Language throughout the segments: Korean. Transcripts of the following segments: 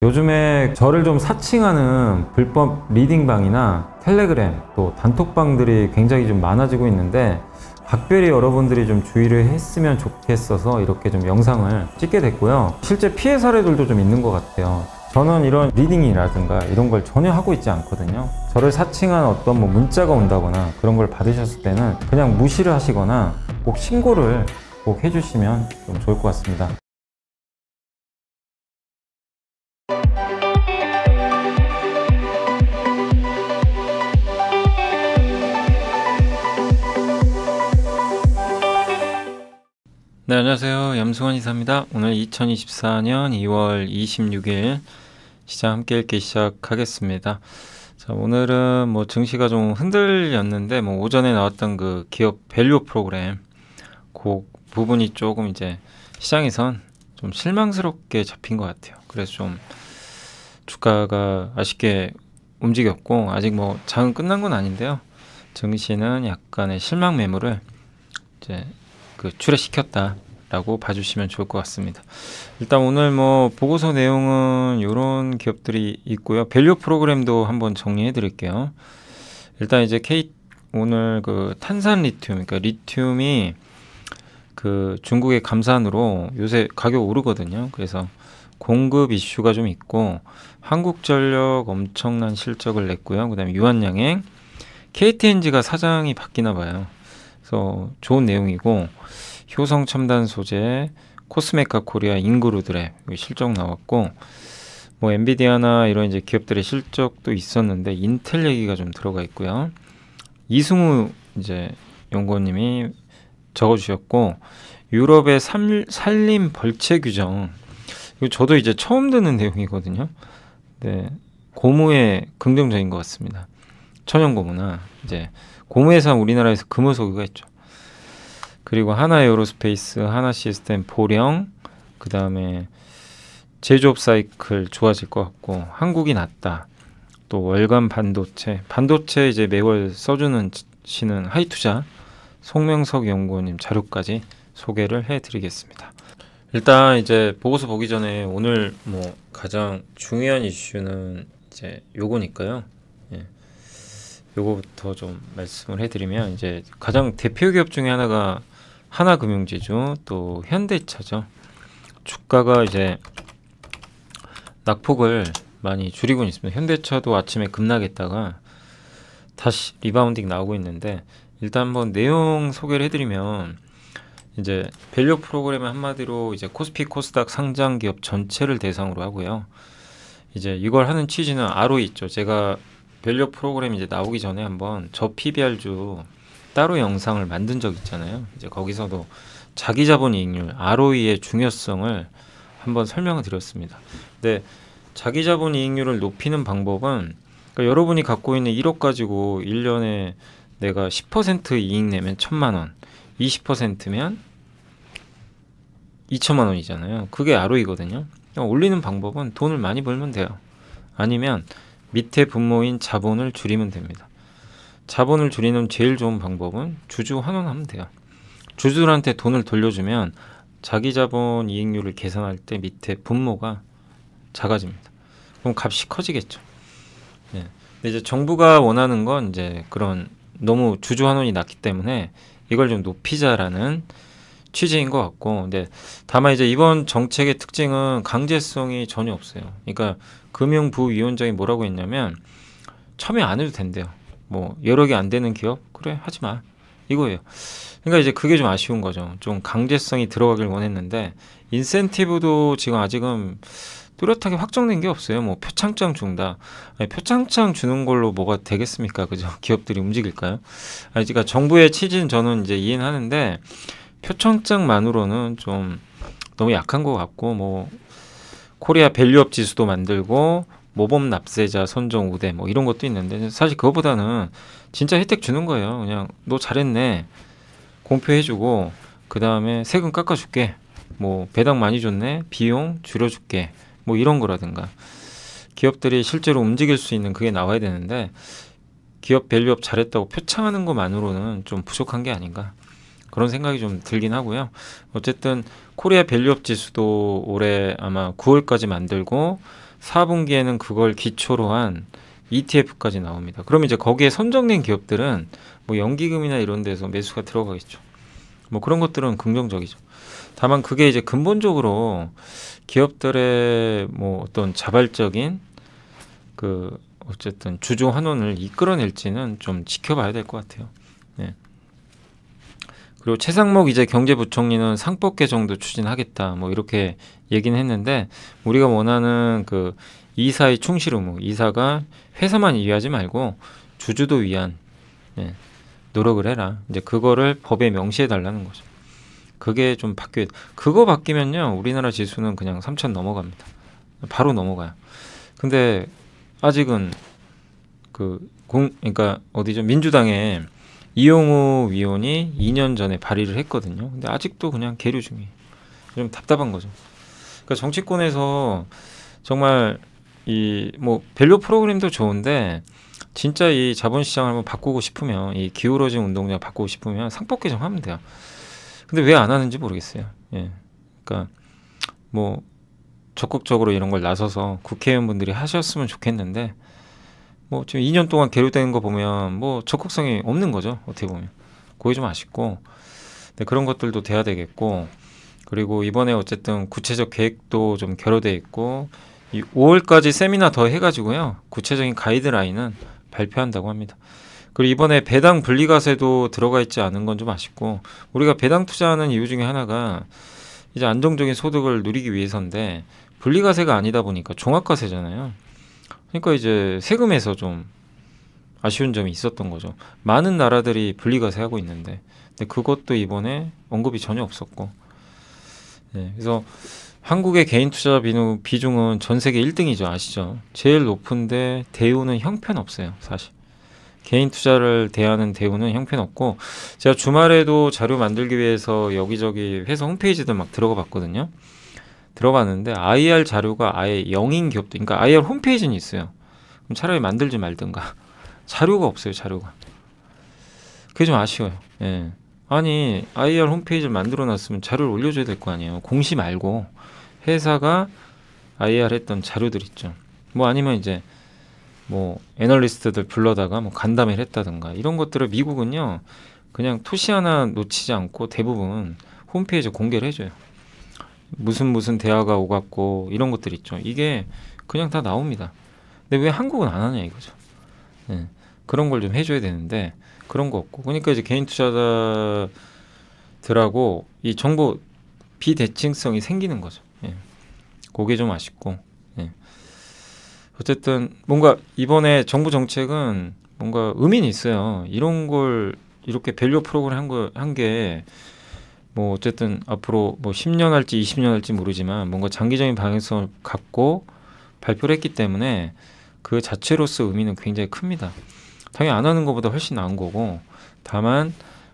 요즘에 저를 좀 사칭하는 불법 리딩방이나 텔레그램 또 단톡방들이 굉장히 좀 많아지고 있는데 각별히 여러분들이 좀 주의를 했으면 좋겠어서 이렇게 좀 영상을 찍게 됐고요. 실제 피해 사례들도 좀 있는 것 같아요. 저는 이런 리딩이라든가 이런 걸 전혀 하고 있지 않거든요. 저를 사칭한 어떤 문자가 온다거나 그런 걸 받으셨을 때는 그냥 무시를 하시거나 꼭 신고를 꼭 해주시면 좀 좋을 것 같습니다. 네, 안녕하세요. 염승환 이사입니다. 오늘 2024년 2월 26일 시장 함께 읽기 시작하겠습니다. 자, 오늘은 증시가 좀 흔들렸는데 오전에 나왔던 그 기업 밸류 프로그램 그 부분이 조금 이제 시장에선 좀 실망스럽게 잡힌 것 같아요. 그래서 좀 주가가 아쉽게 움직였고 아직 장은 끝난 건 아닌데요. 증시는 약간의 실망 매물을 이제 출회시켰다라고 봐주시면 좋을 것 같습니다. 일단 오늘 보고서 내용은 이런 기업들이 있고요. 밸류 프로그램도 한번 정리해 드릴게요. 일단 이제 오늘 그 탄산 리튬, 그러니까 리튬이 그 중국의 감산으로 요새 가격 오르거든요. 그래서 공급 이슈가 좀 있고 한국전력 엄청난 실적을 냈고요. 그다음에 유한양행, KTNG가 사장이 바뀌나 봐요. 그래서 좋은 내용이고 효성 첨단 소재, 코스메카 코리아, 인그루드랩 실적 나왔고 엔비디아나 이런 이제 기업들의 실적도 있었는데 인텔 얘기가 좀 들어가 있고요. 이승우 이제 연구원님이 적어주셨고 유럽의 산림 벌채 규정 이거 저도 이제 처음 듣는 내용이거든요. 네, 고무에 긍정적인 것 같습니다. 천연 고무나 이제 고무에서 우리나라에서 금을 소유가 있죠. 그리고 하나에어로스페이스, 하나시스템, 보령, 그 다음에 제조업 사이클 좋아질 것 같고 한국이 낫다. 또 월간 반도체 이제 매월 써주는 시는 하이투자 송명석 연구원님 자료까지 소개를 해드리겠습니다. 일단 이제 보고서 보기 전에 오늘 가장 중요한 이슈는 이제 요거니까요. 요거부터 좀 말씀을 해드리면 이제 가장 대표 기업 중에 하나가 하나금융지주 또 현대차죠. 주가가 이제 낙폭을 많이 줄이고 있습니다. 현대차도 아침에 급락했다가 다시 리바운딩 나오고 있는데 일단 한번 내용 소개를 해드리면 이제 밸류 프로그램은 한마디로 이제 코스피 코스닥 상장 기업 전체를 대상으로 하고요. 이제 이걸 하는 취지는 ROE 있죠. 제가 밸류 프로그램 이제 나오기 전에 한번 저 PBR주 따로 영상을 만든 적 있잖아요. 이제 거기서도 자기 자본 이익률 ROE의 중요성을 한번 설명을 드렸습니다. 근데 자기 자본 이익률을 높이는 방법은 그러니까 여러분이 갖고 있는 1억 가지고 1년에 내가 10% 이익 내면 1,000만 원, 20%면 2천만 원이잖아요. 그게 ROE거든요. 그러니까 올리는 방법은 돈을 많이 벌면 돼요. 아니면 밑에 분모인 자본을 줄이면 됩니다. 자본을 줄이는 제일 좋은 방법은 주주 환원하면 돼요. 주주들한테 돈을 돌려주면 자기 자본 이익률을 계산할 때 밑에 분모가 작아집니다. 그럼 값이 커지겠죠. 네. 근데 이제 정부가 원하는 건 이제 그런 너무 주주 환원이 낮기 때문에 이걸 좀 높이자라는 취지인 것 같고, 근데 다만 이제 이번 정책의 특징은 강제성이 전혀 없어요. 그러니까 금융부위원장이 뭐라고 했냐면 참여 안 해도 된대요. 여러 개 안 되는 기업 그래 하지 마 이거예요. 그러니까 이제 그게 좀 아쉬운 거죠. 좀 강제성이 들어가길 원했는데 인센티브도 지금 아직은 뚜렷하게 확정된 게 없어요. 표창장 준다. 아니, 표창장 주는 걸로 뭐가 되겠습니까? 그죠? 기업들이 움직일까요? 아니, 그러니까 정부의 취지는 저는 이제 이해는 하는데 표창장만으로는 좀 너무 약한 것 같고 코리아 밸류업 지수도 만들고 모범 납세자 선정 우대 이런 것도 있는데 사실 그거보다는 진짜 혜택 주는 거예요. 그냥 너 잘했네 공표해주고 그 다음에 세금 깎아줄게 배당 많이 줬네 비용 줄여줄게 이런 거라든가 기업들이 실제로 움직일 수 있는 그게 나와야 되는데 기업 밸류업 잘했다고 표창하는 것만으로는 좀 부족한 게 아닌가 그런 생각이 좀 들긴 하고요. 어쨌든 코리아 밸류업 지수도 올해 아마 9월까지 만들고 4분기에는 그걸 기초로 한 ETF까지 나옵니다. 그럼 이제 거기에 선정된 기업들은 뭐 연기금이나 이런 데서 매수가 들어가겠죠. 뭐 그런 것들은 긍정적이죠. 다만 그게 이제 근본적으로 기업들의 뭐 어떤 자발적인 그 어쨌든 주주 환원을 이끌어낼지는 좀 지켜봐야 될 것 같아요. 네. 그리고 최상목 이제 경제부총리는 상법 개정도 추진하겠다. 뭐 이렇게 얘기는 했는데 우리가 원하는 그 이사의 충실 의무, 이사가 회사만 위하지 말고 주주도 위한 예, 노력을 해라. 이제 그거를 법에 명시해 달라는 거죠. 그게 좀 바뀌어야 돼. 그거 바뀌면요 우리나라 지수는 그냥 3,000 넘어갑니다. 바로 넘어가요. 근데 아직은 그러니까 어디죠? 민주당에 이용우 위원이 2년 전에 발의를 했거든요. 근데 아직도 그냥 계류 중이에요. 좀 답답한 거죠. 그러니까 정치권에서 정말 이 뭐 밸류 프로그램도 좋은데 진짜 이 자본시장을 한번 바꾸고 싶으면 이 기울어진 운동장 바꾸고 싶으면 상법 개정하면 돼요. 근데 왜 안 하는지 모르겠어요. 예. 그러니까 뭐 적극적으로 이런 걸 나서서 국회의원분들이 하셨으면 좋겠는데 뭐 지금 2년 동안 계류되는 거 보면 뭐 적극성이 없는 거죠. 어떻게 보면 그게 좀 아쉽고 네, 그런 것들도 돼야 되겠고 그리고 이번에 어쨌든 구체적 계획도 좀 결여돼 있고 이 5월까지 세미나 더 해가지고요 구체적인 가이드라인은 발표한다고 합니다. 그리고 이번에 배당 분리과세도 들어가 있지 않은 건 좀 아쉽고 우리가 배당 투자하는 이유 중에 하나가 이제 안정적인 소득을 누리기 위해서인데 분리과세가 아니다 보니까 종합과세잖아요. 그러니까 이제 세금에서 좀 아쉬운 점이 있었던 거죠. 많은 나라들이 분리과세 하고 있는데 근데 그것도 이번에 언급이 전혀 없었고 네, 그래서 한국의 개인 투자 비중은 전 세계 1등이죠. 아시죠? 제일 높은데 대우는 형편없어요. 사실 개인 투자를 대하는 대우는 형편없고 제가 주말에도 자료 만들기 위해서 여기저기 회사 홈페이지들 막 들어가 봤거든요. 들어봤는데 IR 자료가 아예 0인 기업도 그러니까 IR 홈페이지는 있어요. 그럼 차라리 만들지 말든가. 자료가 없어요. 자료가. 그게 좀 아쉬워요. 예. 아니 IR 홈페이지를 만들어 놨으면 자료를 올려줘야 될 거 아니에요. 공시 말고 회사가 IR 했던 자료들 있죠. 뭐 아니면 이제 뭐 애널리스트들 불러다가 뭐 간담회를 했다든가 이런 것들을 미국은요 그냥 토시 하나 놓치지 않고 대부분 홈페이지에 공개를 해줘요. 무슨 대화가 오갔고 이런 것들 있죠. 이게 그냥 다 나옵니다. 근데 왜 한국은 안 하냐 이거죠. 네. 그런 걸 좀 해줘야 되는데 그런 거 없고 그러니까 이제 개인 투자자들하고 이 정보 비대칭성이 생기는 거죠. 예. 그게 좀 아쉽고 예. 어쨌든 뭔가 이번에 정부 정책은 뭔가 의미는 있어요. 이런 걸 이렇게 밸류 프로그램 한 게 뭐 어쨌든 앞으로 뭐 10년 할지 20년 할지 모르지만 뭔가 장기적인 방향성을 갖고 발표를 했기 때문에 그 자체로서 의미는 굉장히 큽니다. 당연히 안 하는 것보다 훨씬 나은 거고 다만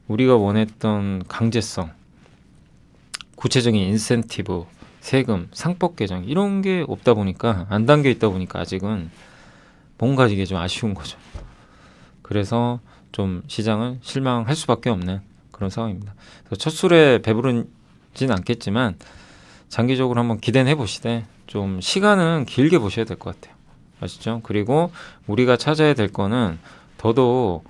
우리가 원했던 강제성, 구체적인 인센티브, 세금, 상법 개정 이런 게 없다 보니까 안 담겨 있다 보니까 아직은 뭔가 이게 좀 아쉬운 거죠. 그래서 좀 시장은 실망할 수밖에 없는 그런 상황입니다. 그래서 첫 술에 배부르진 않겠지만 장기적으로 한번 기대는 해보시되 좀 시간은 길게 보셔야 될 것 같아요. 아시죠? 그리고 우리가 찾아야 될 거는 더더욱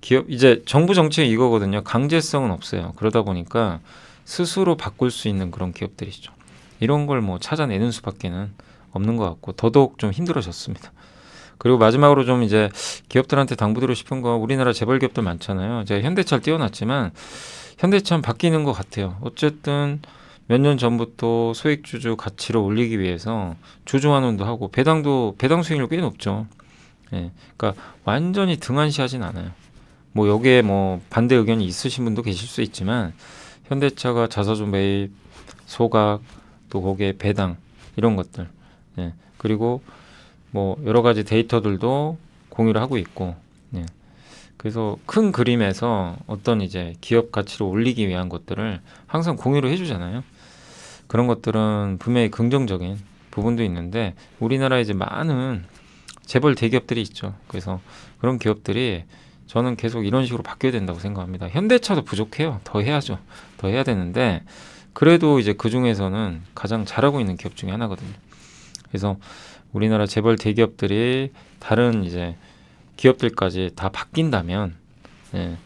기업 이제 정부 정책이 이거거든요. 강제성은 없어요. 그러다 보니까 스스로 바꿀 수 있는 그런 기업들이죠. 이런 걸 뭐 찾아내는 수밖에는 없는 것 같고 더더욱 좀 힘들어졌습니다. 그리고 마지막으로 좀 이제 기업들한테 당부드리고 싶은 거 우리나라 재벌 기업들 많잖아요. 제가 현대차를 띄워놨지만 현대차는 바뀌는 것 같아요. 어쨌든 몇 년 전부터 소액주주 가치를 올리기 위해서 주주환원도 하고 배당 수익률 꽤 높죠. 예, 그러니까 완전히 등한시하진 않아요. 뭐 여기에 뭐 반대 의견이 있으신 분도 계실 수 있지만 현대차가 자사주 매입, 소각, 또 거기에 배당 이런 것들, 예, 그리고 뭐 여러 가지 데이터들도 공유를 하고 있고, 예. 그래서 큰 그림에서 어떤 이제 기업 가치를 올리기 위한 것들을 항상 공유를 해주잖아요. 그런 것들은 분명히 긍정적인 부분도 있는데 우리나라에 이제 많은 재벌 대기업들이 있죠. 그래서 그런 기업들이 저는 계속 이런 식으로 바뀌어야 된다고 생각합니다. 현대차도 부족해요. 더 해야죠. 더 해야 되는데 그래도 이제 그 중에서는 가장 잘하고 있는 기업 중에 하나거든요. 그래서 우리나라 재벌 대기업들이 다른 이제 기업들까지 다 바뀐다면, 예,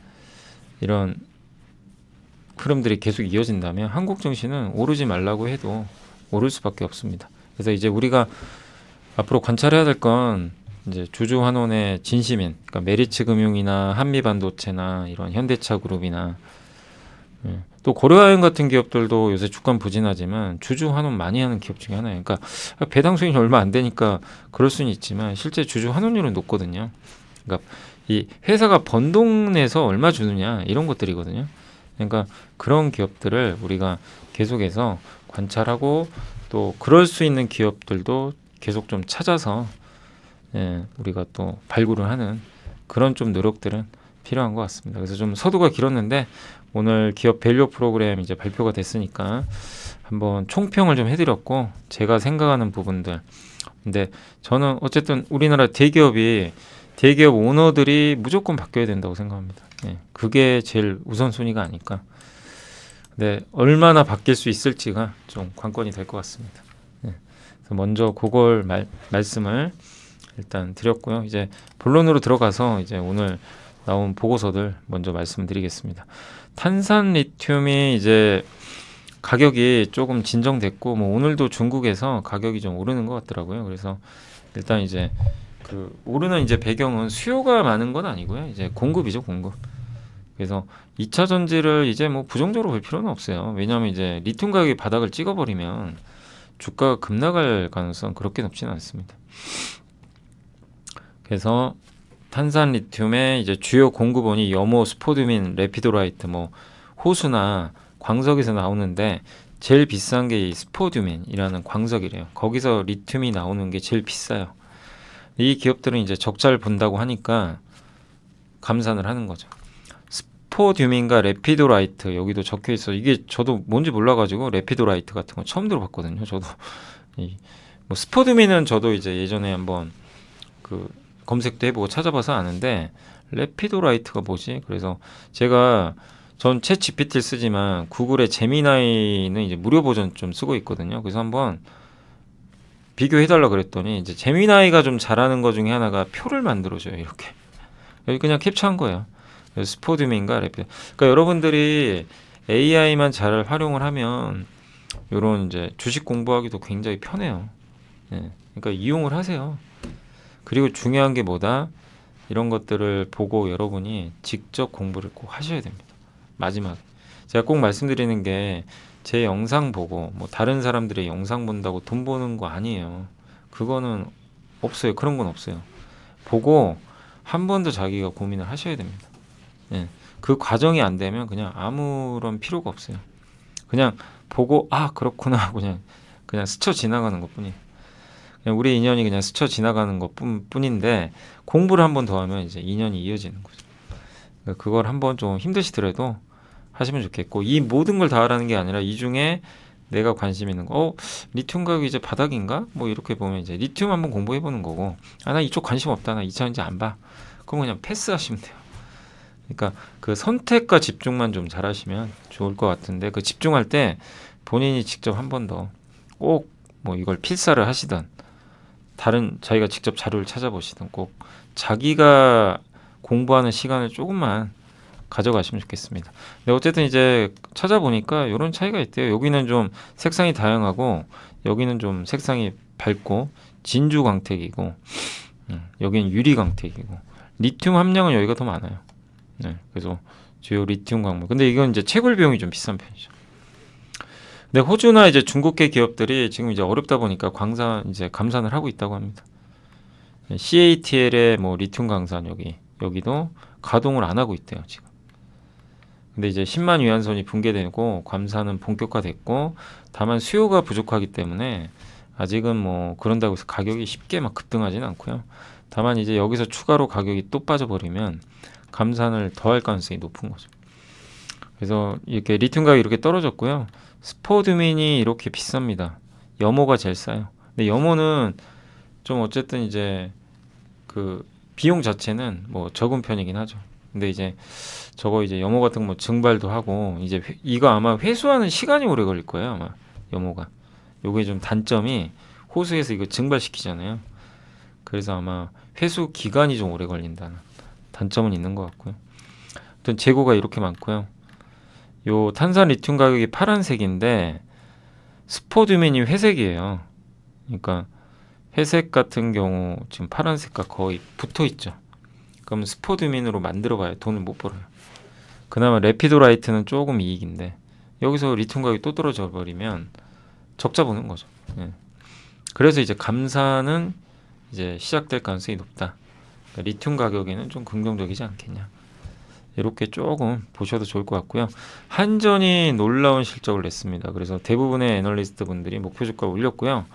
이런 흐름들이 계속 이어진다면 한국 증시는 오르지 말라고 해도 오를 수밖에 없습니다. 그래서 이제 우리가 앞으로 관찰해야 될 건 이제 주주 환원의 진심인, 그러니까 메리츠 금융이나 한미반도체나 이런 현대차 그룹이나, 또 고려아연 같은 기업들도 요새 주가 부진하지만 주주 환원 많이 하는 기업 중에 하나예요. 그러니까 배당 수익이 얼마 안 되니까 그럴 수는 있지만 실제 주주 환원율은 높거든요. 그러니까 이 회사가 번 돈 내서 얼마 주느냐 이런 것들이거든요. 그러니까 그런 기업들을 우리가 계속해서 관찰하고 또 그럴 수 있는 기업들도 계속 좀 찾아서, 예, 우리가 또 발굴을 하는 그런 좀 노력들은 필요한 것 같습니다. 그래서 좀 서두가 길었는데 오늘 기업 밸류 프로그램 이제 발표가 됐으니까 한번 총평을 좀 해드렸고, 제가 생각하는 부분들. 근데 저는 어쨌든 우리나라 대기업 오너들이 무조건 바뀌어야 된다고 생각합니다. 예, 그게 제일 우선순위가 아닐까. 근데 얼마나 바뀔 수 있을지가 좀 관건이 될 것 같습니다. 예, 그래서 먼저 그걸 말씀을 일단 드렸고요. 이제 본론으로 들어가서 이제 오늘 나온 보고서들 먼저 말씀드리겠습니다. 탄산 리튬이 이제 가격이 조금 진정됐고, 뭐 오늘도 중국에서 가격이 좀 오르는 것 같더라고요. 그래서 일단 이제 그 오르는 이제 배경은 수요가 많은 건 아니고요. 이제 공급이죠, 공급. 그래서 2차 전지를 이제 뭐 부정적으로 볼 필요는 없어요. 왜냐하면 이제 리튬 가격이 바닥을 찍어버리면 주가가 급락할 가능성 그렇게 높지는 않습니다. 그래서 탄산 리튬의 이제 주요 공급원이 염호, 스포드민, 레피도라이트, 뭐 호수나 광석에서 나오는데 제일 비싼 게 이 스포드민이라는 광석이래요. 거기서 리튬이 나오는 게 제일 비싸요. 이 기업들은 이제 적자를 본다고 하니까 감산을 하는 거죠. 스포드민과 레피도라이트 여기도 적혀 있어. 이게 저도 뭔지 몰라가지고 레피도라이트 같은 거 처음 들어봤거든요. 저도 뭐 스포드민은 저도 이제 예전에 한번 그 검색도 해보고 찾아봐서 아는데 레피도라이트가 뭐지? 그래서 전 챗 GPT를 쓰지만 구글의 제미나이는 이제 무료 버전 좀 쓰고 있거든요. 그래서 한번 비교해달라 그랬더니 이제 제미나이가 좀 잘하는 것 중에 하나가 표를 만들어줘요. 이렇게 여기 그냥 캡처한 거예요. 스포드민과 레피. 그러니까 여러분들이 AI만 잘 활용을 하면 이런 이제 주식 공부하기도 굉장히 편해요. 네. 그러니까 이용을 하세요. 그리고 중요한 게 뭐다? 이런 것들을 보고 여러분이 직접 공부를 꼭 하셔야 됩니다. 마지막에 제가 꼭 말씀드리는 게 제 영상 보고 뭐 다른 사람들의 영상 본다고 돈 버는 거 아니에요. 그거는 없어요. 그런 건 없어요. 보고 한 번 더 자기가 고민을 하셔야 됩니다. 예. 그 과정이 안 되면 그냥 아무런 필요가 없어요. 그냥 보고 그렇구나 그냥 스쳐 지나가는 것뿐이에요. 그냥 우리 인연이 그냥 스쳐 지나가는 것뿐인데 공부를 한 번 더 하면 이제 인연이 이어지는 거죠. 그러니까 그걸 한번 좀 힘드시더라도 하시면 좋겠고, 이 모든 걸 다 하라는 게 아니라 이 중에 내가 관심 있는 거, 리튬 가격이 이제 바닥인가? 뭐 이렇게 보면 이제 리튬 한번 공부해 보는 거고, 나 이쪽 관심 없다, 나 2차전지 안 봐. 그럼 그냥 패스하시면 돼요. 그러니까 그 선택과 집중만 좀 잘하시면 좋을 것 같은데, 그 집중할 때 본인이 직접 한 번 더 꼭 뭐 이걸 필사를 하시든 다른 자기가 직접 자료를 찾아보시든 꼭 자기가 공부하는 시간을 조금만 가져가시면 좋겠습니다. 근데 어쨌든 이제 찾아보니까 이런 차이가 있대요. 여기는 좀 색상이 다양하고 여기는 좀 색상이 밝고 진주 광택이고, 여기는 유리 광택이고, 리튬 함량은 여기가 더 많아요. 네, 그래서 주요 리튬 광물. 근데 이건 이제 채굴 비용이 좀 비싼 편이죠. 근데 호주나 이제 중국계 기업들이 지금 이제 어렵다 보니까 감산을 하고 있다고 합니다. CATL의 뭐 리튬 강산 여기도 가동을 안 하고 있대요, 지금. 근데 이제 10만 위안선이 붕괴되고 감산은 본격화됐고, 다만 수요가 부족하기 때문에 아직은 뭐 그런다고 해서 가격이 쉽게 막 급등하지는 않고요. 다만 이제 여기서 추가로 가격이 또 빠져버리면 감산을 더 할 가능성이 높은 거죠. 그래서 이렇게 리튬 가격이 이렇게 떨어졌고요. 스포드민이 이렇게 비쌉니다. 염호가 제일 싸요. 근데 염호는 좀 어쨌든 이제 그 비용 자체는 뭐 적은 편이긴 하죠. 근데 이제 저거 이제 염호 같은 거 뭐 증발도 하고, 이제 이거 아마 회수하는 시간이 오래 걸릴 거예요, 아마 염호가. 요게 좀 단점이 호수에서 이거 증발시키잖아요. 그래서 아마 회수 기간이 좀 오래 걸린다는 단점은 있는 것 같고요. 아무튼 재고가 이렇게 많고요. 요 탄산 리튬 가격이 파란색인데 스포듀민이 회색이에요. 그러니까 회색 같은 경우 지금 파란색과 거의 붙어 있죠. 그럼 스포듀민으로 만들어 봐야 돈을 못 벌어요. 그나마 레피도라이트는 조금 이익인데 여기서 리튬 가격이 또 떨어져 버리면 적자 보는 거죠. 예. 그래서 이제 감사는 이제 시작될 가능성이 높다. 그러니까 리튬 가격에는 좀 긍정적이지 않겠냐. 이렇게 조금 보셔도 좋을 것 같고요. 한전이 놀라운 실적을 냈습니다. 그래서 대부분의 애널리스트 분들이 목표 주가 올렸고요.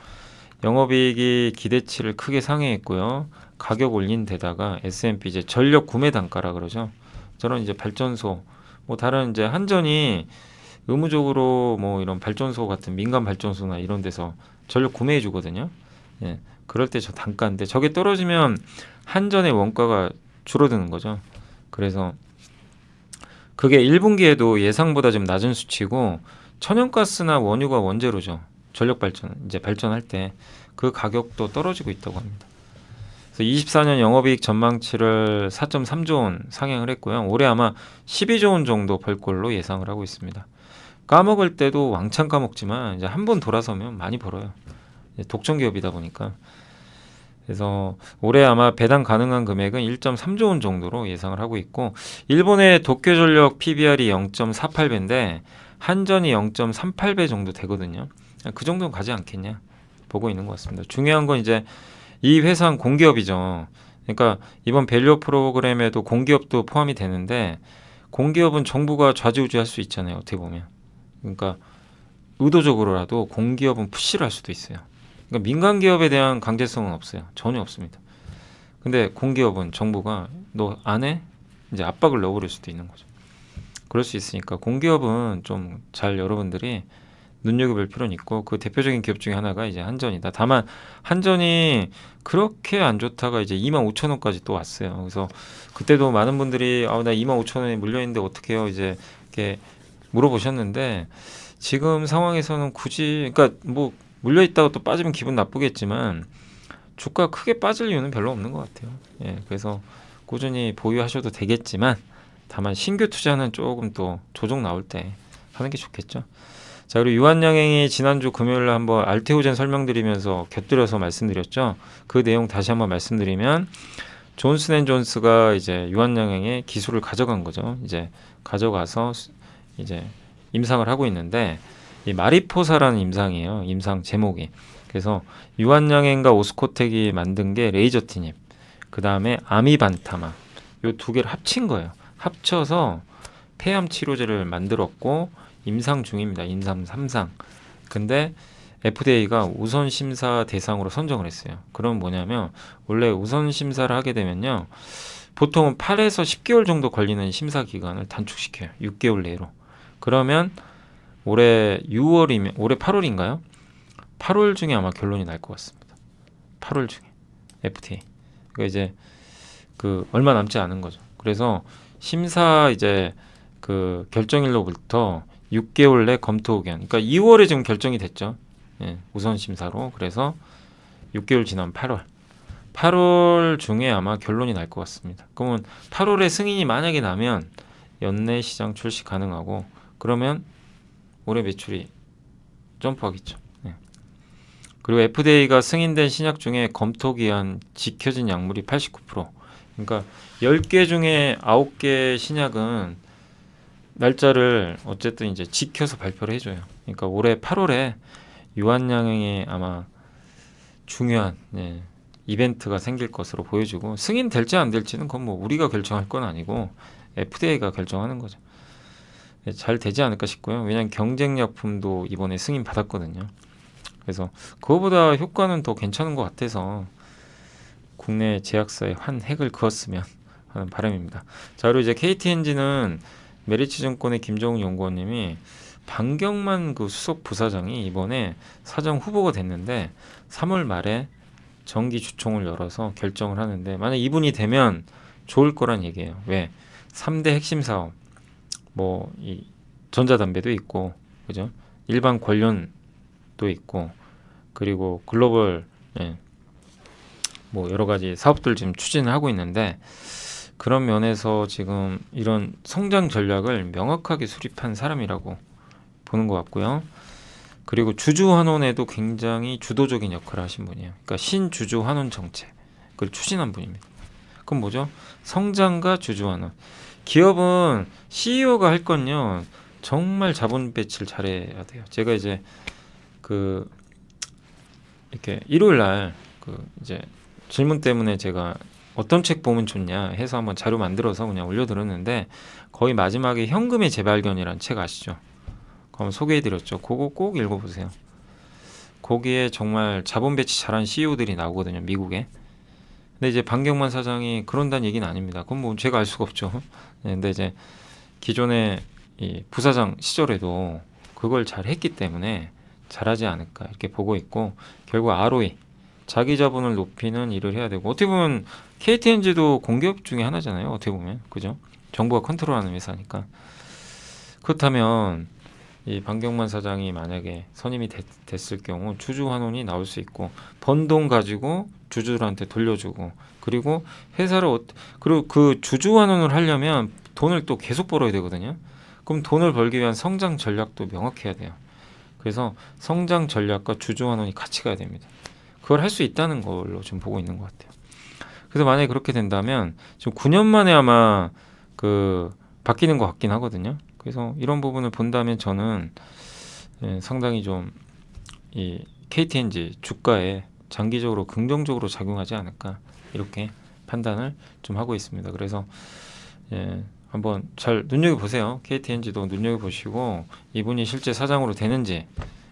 영업이익이 기대치를 크게 상회했고요. 가격 올린 데다가 S&P 이제 전력 구매 단가라 그러죠. 저런 이제 발전소 뭐 다른 이제 한전이 의무적으로 뭐 이런 발전소 같은 민간 발전소나 이런 데서 전력 구매해 주거든요. 예. 그럴 때 저 단가인데 저게 떨어지면 한전의 원가가 줄어드는 거죠. 그래서 그게 1분기에도 예상보다 좀 낮은 수치고 천연가스나 원유가 원재료죠. 전력 발전 이제 발전할 때 그 가격도 떨어지고 있다고 합니다. 그래서 24년 영업이익 전망치를 4.3조 원 상향을 했고요. 올해 아마 12조 원 정도 벌 걸로 예상을 하고 있습니다. 까먹을 때도 왕창 까먹지만 이제 한번 돌아서면 많이 벌어요. 독점 기업이다 보니까. 그래서 올해 아마 배당 가능한 금액은 1.3조 원 정도로 예상을 하고 있고 일본의 도쿄전력 PBR이 0.48배인데 한전이 0.38배 정도 되거든요. 그 정도는 가지 않겠냐 보고 있는 것 같습니다. 중요한 건 이제 이 회사는 공기업이죠. 그러니까 이번 밸류 프로그램에도 공기업도 포함이 되는데 공기업은 정부가 좌지우지할 수 있잖아요. 어떻게 보면. 그러니까 의도적으로라도 공기업은 푸시를 할 수도 있어요. 그러니까 민간 기업에 대한 강제성은 없어요. 전혀 없습니다. 근데 공기업은 정부가 너 안 해? 이제 압박을 넣어버릴 수도 있는 거죠. 그럴 수 있으니까 공기업은 좀 잘 여러분들이 눈여겨볼 필요는 있고 그 대표적인 기업 중에 하나가 이제 한전이다. 다만 한전이 그렇게 안 좋다가 이제 25,000원까지 또 왔어요. 그래서 그때도 많은 분들이 나 25,000원에 물려있는데 어떻게 해요? 이제 이렇게 물어보셨는데 지금 상황에서는 굳이 그러니까 뭐 물려있다고 또 빠지면 기분 나쁘겠지만 주가 크게 빠질 이유는 별로 없는 것 같아요. 예, 그래서 꾸준히 보유하셔도 되겠지만 다만 신규 투자는 조금 또 조정 나올 때 하는 게 좋겠죠. 자, 그리고 유한양행이 지난주 금요일에 한번 알테오젠 설명드리면서 곁들여서 말씀드렸죠. 그 내용 다시 한번 말씀드리면 존슨앤존스가 이제 유한양행의 기술을 가져간 거죠. 이제 가져가서 이제 임상을 하고 있는데 이 마리포사라는 임상이에요. 임상 제목이. 그래서 유한양행과 오스코텍이 만든 게 레이저 티닙, 그 다음에 아미반타마 요 두 개를 합친 거예요. 합쳐서 폐암 치료제를 만들었고 임상 중입니다. 임상 3상. 근데 FDA가 우선 심사 대상으로 선정을 했어요. 그럼 뭐냐면 원래 우선 심사를 하게 되면요. 보통은 8에서 10개월 정도 걸리는 심사 기간을 단축시켜요. 6개월 내로. 그러면 올해 6월이면 올해 8월인가요? 8월 중에 아마 결론이 날 것 같습니다. 8월 중에 FDA. 그러니까 이제 그 얼마 남지 않은 거죠. 그래서 심사 이제 그 결정일로부터 6개월 내 검토 의견. 그러니까 2월에 지금 결정이 됐죠. 예, 우선 심사로. 그래서 6개월 지나면 8월. 8월 중에 아마 결론이 날 것 같습니다. 그러면 8월에 승인이 만약에 나면 연내 시장 출시 가능하고 그러면 올해 매출이 점프하겠죠. 예. 그리고 FDA가 승인된 신약 중에 검토 기한 지켜진 약물이 89%. 그러니까 10개 중에 9개 신약은 날짜를 어쨌든 이제 지켜서 발표를 해줘요. 그러니까 올해 8월에 유한양행에 아마 중요한 이벤트가 생길 것으로 보여지고 승인될지 안 될지는 그건 뭐 우리가 결정할 건 아니고 FDA가 결정하는 거죠. 잘 되지 않을까 싶고요. 왜냐하면 경쟁약품도 이번에 승인 받았거든요. 그래서 그거보다 효과는 더 괜찮은 것 같아서 국내 제약사에 한 획을 그었으면 하는 바람입니다. 자, 그리고 이제 KT엔진은 메리츠증권의 김정훈 연구원님이 방경만 그 수석 부사장이 이번에 사장 후보가 됐는데 3월 말에 정기 주총을 열어서 결정을 하는데 만약 이분이 되면 좋을 거란 얘기예요. 왜? 3대 핵심 사업 뭐 이 전자담배도 있고 그죠? 일반 관련도 있고 그리고 글로벌 뭐 여러 가지 사업들 지금 추진을 하고 있는데 그런 면에서 지금 이런 성장 전략을 명확하게 수립한 사람이라고 보는 것 같고요. 그리고 주주환원에도 굉장히 주도적인 역할을 하신 분이에요. 그러니까 신주주환원 정책을 추진한 분입니다. 그럼 뭐죠? 성장과 주주환원. 기업은 CEO가 할 건요. 정말 자본 배치를 잘해야 돼요. 제가 이제 그 이렇게 일요일 날 그 이제 질문 때문에 제가 어떤 책 보면 좋냐 해서 한번 자료 만들어서 그냥 올려드렸는데 거의 마지막에 현금의 재발견이라는 책 아시죠? 그럼 소개해드렸죠. 그거 꼭 읽어보세요. 거기에 정말 자본 배치 잘한 CEO들이 나오거든요. 미국에. 근데 이제 반경만 사장이 그런다는 얘기는 아닙니다. 그건 뭐 제가 알 수가 없죠. 근데 이제 기존의 이 부사장 시절에도 그걸 잘 했기 때문에 잘하지 않을까 이렇게 보고 있고 결국 ROE 자기 자본을 높이는 일을 해야 되고 어떻게 보면 KTNG도 공기업 중에 하나잖아요. 어떻게 보면 그죠? 정부가 컨트롤하는 회사니까 그렇다면 이 반경만 사장이 만약에 선임이 됐을 경우 주주환원이 나올 수 있고 번 돈 가지고 주주들한테 돌려주고 그리고 회사를 그리고 그 주주환원을 하려면 돈을 또 계속 벌어야 되거든요. 그럼 돈을 벌기 위한 성장 전략도 명확해야 돼요. 그래서 성장 전략과 주주환원이 같이 가야 됩니다. 그걸 할 수 있다는 걸로 지금 보고 있는 것 같아요. 그래서 만약에 그렇게 된다면 지금 9년 만에 아마 그 바뀌는 것 같긴 하거든요. 그래서 이런 부분을 본다면 저는 상당히 좀 이 KTNG 주가에 장기적으로 긍정적으로 작용하지 않을까 이렇게 판단을 좀 하고 있습니다. 그래서 한번 잘 눈여겨보세요. KTNG도 눈여겨보시고 이분이 실제 사장으로 되는지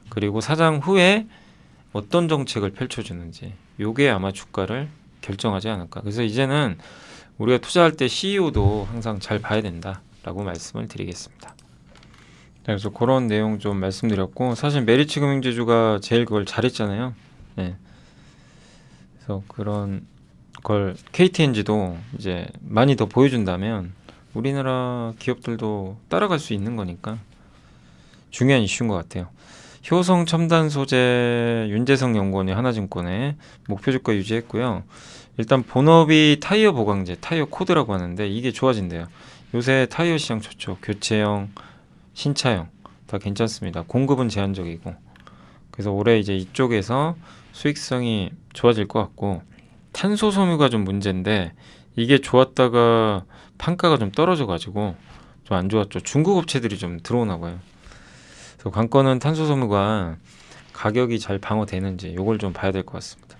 그리고 사장 후에 어떤 정책을 펼쳐주는지 요게 아마 주가를 결정하지 않을까. 그래서 이제는 우리가 투자할 때 CEO도 항상 잘 봐야 된다라고 말씀을 드리겠습니다. 그래서 그런 내용 좀 말씀드렸고 사실 메리츠 금융지주가 제일 그걸 잘했잖아요. 그래서 그런 걸 KTNG도 이제 많이 더 보여준다면 우리나라 기업들도 따라갈 수 있는 거니까 중요한 이슈인 것 같아요. 효성 첨단 소재 윤재성 연구원이 하나증권에 목표 주가 유지했고요. 일단 본업이 타이어 보강제, 타이어 코드라고 하는데 이게 좋아진대요. 요새 타이어 시장 좋죠. 교체형, 신차형 다 괜찮습니다. 공급은 제한적이고 그래서 올해 이제 이쪽에서 수익성이 좋아질 것 같고 탄소 섬유가 좀 문제인데 이게 좋았다가 판가가 좀 떨어져가지고 좀 안 좋았죠. 중국 업체들이 좀 들어오나 봐요. 그래서 관건은 탄소 섬유가 가격이 잘 방어되는지 요걸 좀 봐야 될 것 같습니다.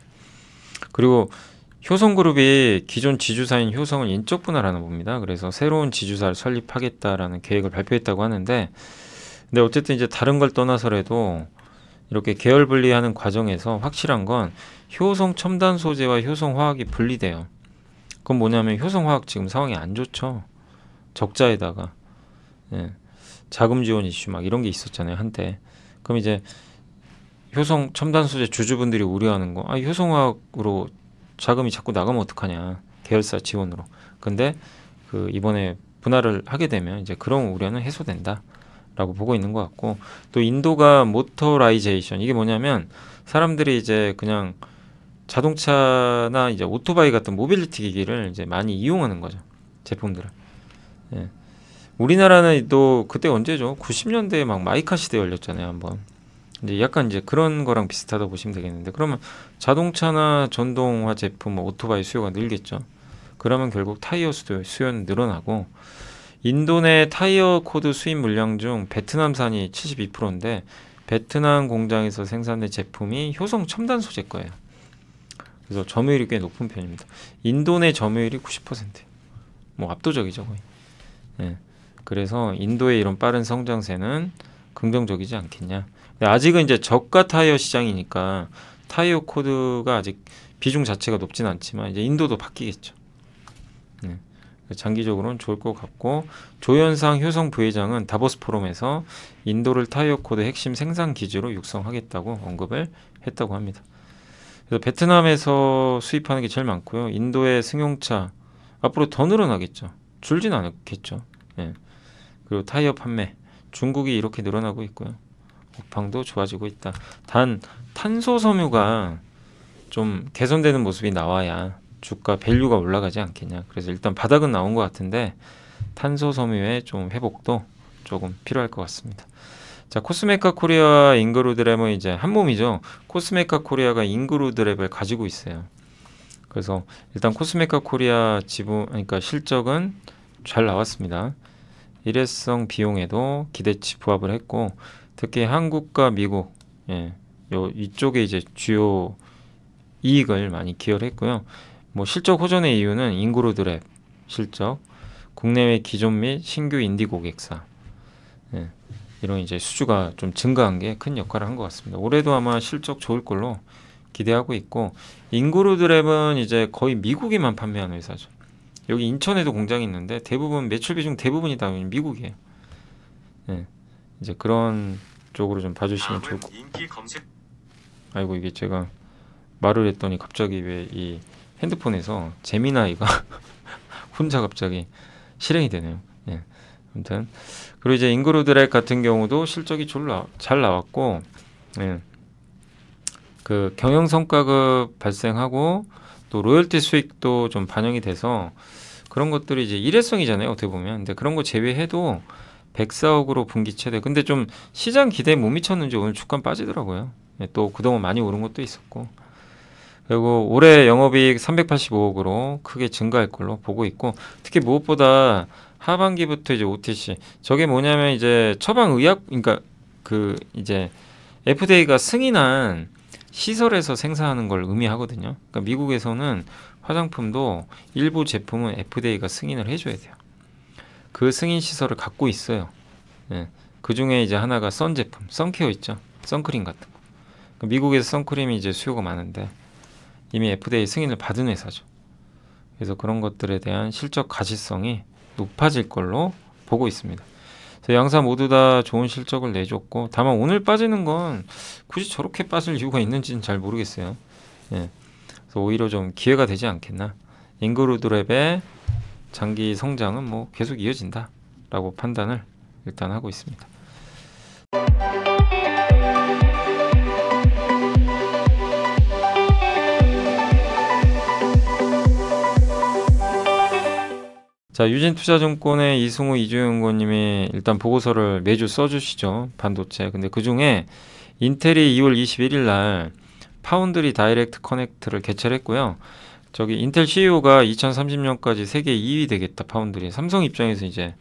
그리고 효성그룹이 기존 지주사인 효성을 인적 분할하는 겁니다. 그래서 새로운 지주사를 설립하겠다라는 계획을 발표했다고 하는데 근데 어쨌든 이제 다른 걸 떠나서라도 이렇게 계열 분리하는 과정에서 확실한 건 효성 첨단 소재와 효성 화학이 분리돼요. 그건 뭐냐면 효성 화학 지금 상황이 안 좋죠. 적자에다가 자금 지원 이슈 막 이런 게 있었잖아요 한때. 그럼 이제 효성 첨단 소재 주주분들이 우려하는 거, 효성 화학으로 자금이 자꾸 나가면 어떡하냐, 계열사 지원으로. 근데 그 이번에 분할을 하게 되면 이제 그런 우려는 해소된다라고 보고 있는 것 같고 또 인도가 모터라이제이션 이게 뭐냐면 사람들이 이제 그냥 자동차나 이제 오토바이 같은 모빌리티 기기를 이제 많이 이용하는 거죠 제품들을. 우리나라는 또 그때 언제죠? 90년대에 막 마이카 시대 열렸잖아요 한번. 이제 약간 이제 그런 거랑 비슷하다고 보시면 되겠는데 그러면 자동차나 전동화 제품, 오토바이 수요가 늘겠죠. 그러면 결국 타이어 수요는 늘어나고 인도 내 타이어 코드 수입 물량 중 베트남산이 72%인데 베트남 공장에서 생산된 제품이 효성 첨단 소재 거예요. 그래서 점유율이 꽤 높은 편입니다. 인도 내 점유율이 90%. 뭐 압도적이죠 거의. 그래서 인도의 이런 빠른 성장세는 긍정적이지 않겠냐. 아직은 이제 저가 타이어 시장이니까 타이어 코드가 아직 비중 자체가 높진 않지만 이제 인도도 바뀌겠죠. 장기적으로는 좋을 것 같고 조현상 효성 부회장은 다보스 포럼에서 인도를 타이어 코드 핵심 생산 기지로 육성하겠다고 언급을 했다고 합니다. 그래서 베트남에서 수입하는 게 제일 많고요. 인도의 승용차 앞으로 더 늘어나겠죠. 줄진 않겠죠. 그리고 타이어 판매 중국이 이렇게 늘어나고 있고요. 업황도 좋아지고 있다. 단 탄소 섬유가 좀 개선되는 모습이 나와야 주가 밸류가 올라가지 않겠냐. 그래서 일단 바닥은 나온 것 같은데 탄소 섬유의 좀 회복도 조금 필요할 것 같습니다. 자, 코스메카 코리아와 인그루드랩은 이제 한 몸이죠. 코스메카 코리아가 인그루드랩을 가지고 있어요. 그래서 일단 코스메카 코리아 지분, 그러니까 실적은 잘 나왔습니다. 일회성 비용에도 기대치 부합을 했고, 특히 한국과 미국, 이쪽에 이제 주요 이익을 많이 기여를 했고요. 뭐 실적 호전의 이유는 인그루드랩 실적, 국내외 기존 및 신규 인디 고객사, 이런 이제 수주가 좀 증가한 게 큰 역할을 한 것 같습니다. 올해도 아마 실적 좋을 걸로 기대하고 있고, 인그루드랩은 이제 거의 미국에만 판매하는 회사죠. 여기 인천에도 공장이 있는데 대부분 매출 비중 대부분이 다 미국이에요. 이제 그런 쪽으로 좀 봐주시면 좋을 것 같아요. 아이고, 이게 제가 말을 했더니 갑자기 왜 이 핸드폰에서 재미나이가 혼자 갑자기 실행이 되네요. 아무튼 그리고 이제 인그루드랩 같은 경우도 실적이 잘 나왔고, 그 경영 성과급 발생하고 또 로열티 수익도 좀 반영이 돼서 그런 것들이 이제 일회성이잖아요, 어떻게 보면. 근데 그런 거 제외해도 104억으로 분기 최대. 근데 좀 시장 기대에 못 미쳤는지 오늘 주가 빠지더라고요. 또 그동안 많이 오른 것도 있었고. 그리고 올해 영업이익 385억으로 크게 증가할 걸로 보고 있고, 특히 무엇보다 하반기부터 이제 OTC, 저게 뭐냐면 이제 처방의약, 그러니까 그 이제 FDA가 승인한 시설에서 생산하는 걸 의미하거든요. 그러니까 미국에서는 화장품도 일부 제품은 FDA가 승인을 해줘야 돼요. 그 승인 시설을 갖고 있어요. 그 중에 이제 하나가 선 제품, 선케어 있죠. 선크림 같은 거. 그러니까 미국에서 선크림이 이제 수요가 많은데 이미 FDA 승인을 받은 회사죠. 그래서 그런 것들에 대한 실적 가시성이 높아질 걸로 보고 있습니다. 양사 모두 다 좋은 실적을 내줬고, 다만 오늘 빠지는 건 굳이 저렇게 빠질 이유가 있는지는 잘 모르겠어요. 그래서 오히려 좀 기회가 되지 않겠나. 인그루드랩의 장기 성장은 뭐 계속 이어진다라고 판단을 일단 하고 있습니다. 자, 유진투자증권의 이승우 이주연구원님이 일단 보고서를 매주 써주시죠. 반도체. 근데 그 중에 인텔이 2월 21일 날 파운드리 다이렉트 커넥트를 개최를 했고요. 저기 인텔 CEO가 2030년까지 세계 2위 되겠다, 파운드리. 삼성 입장에서 이제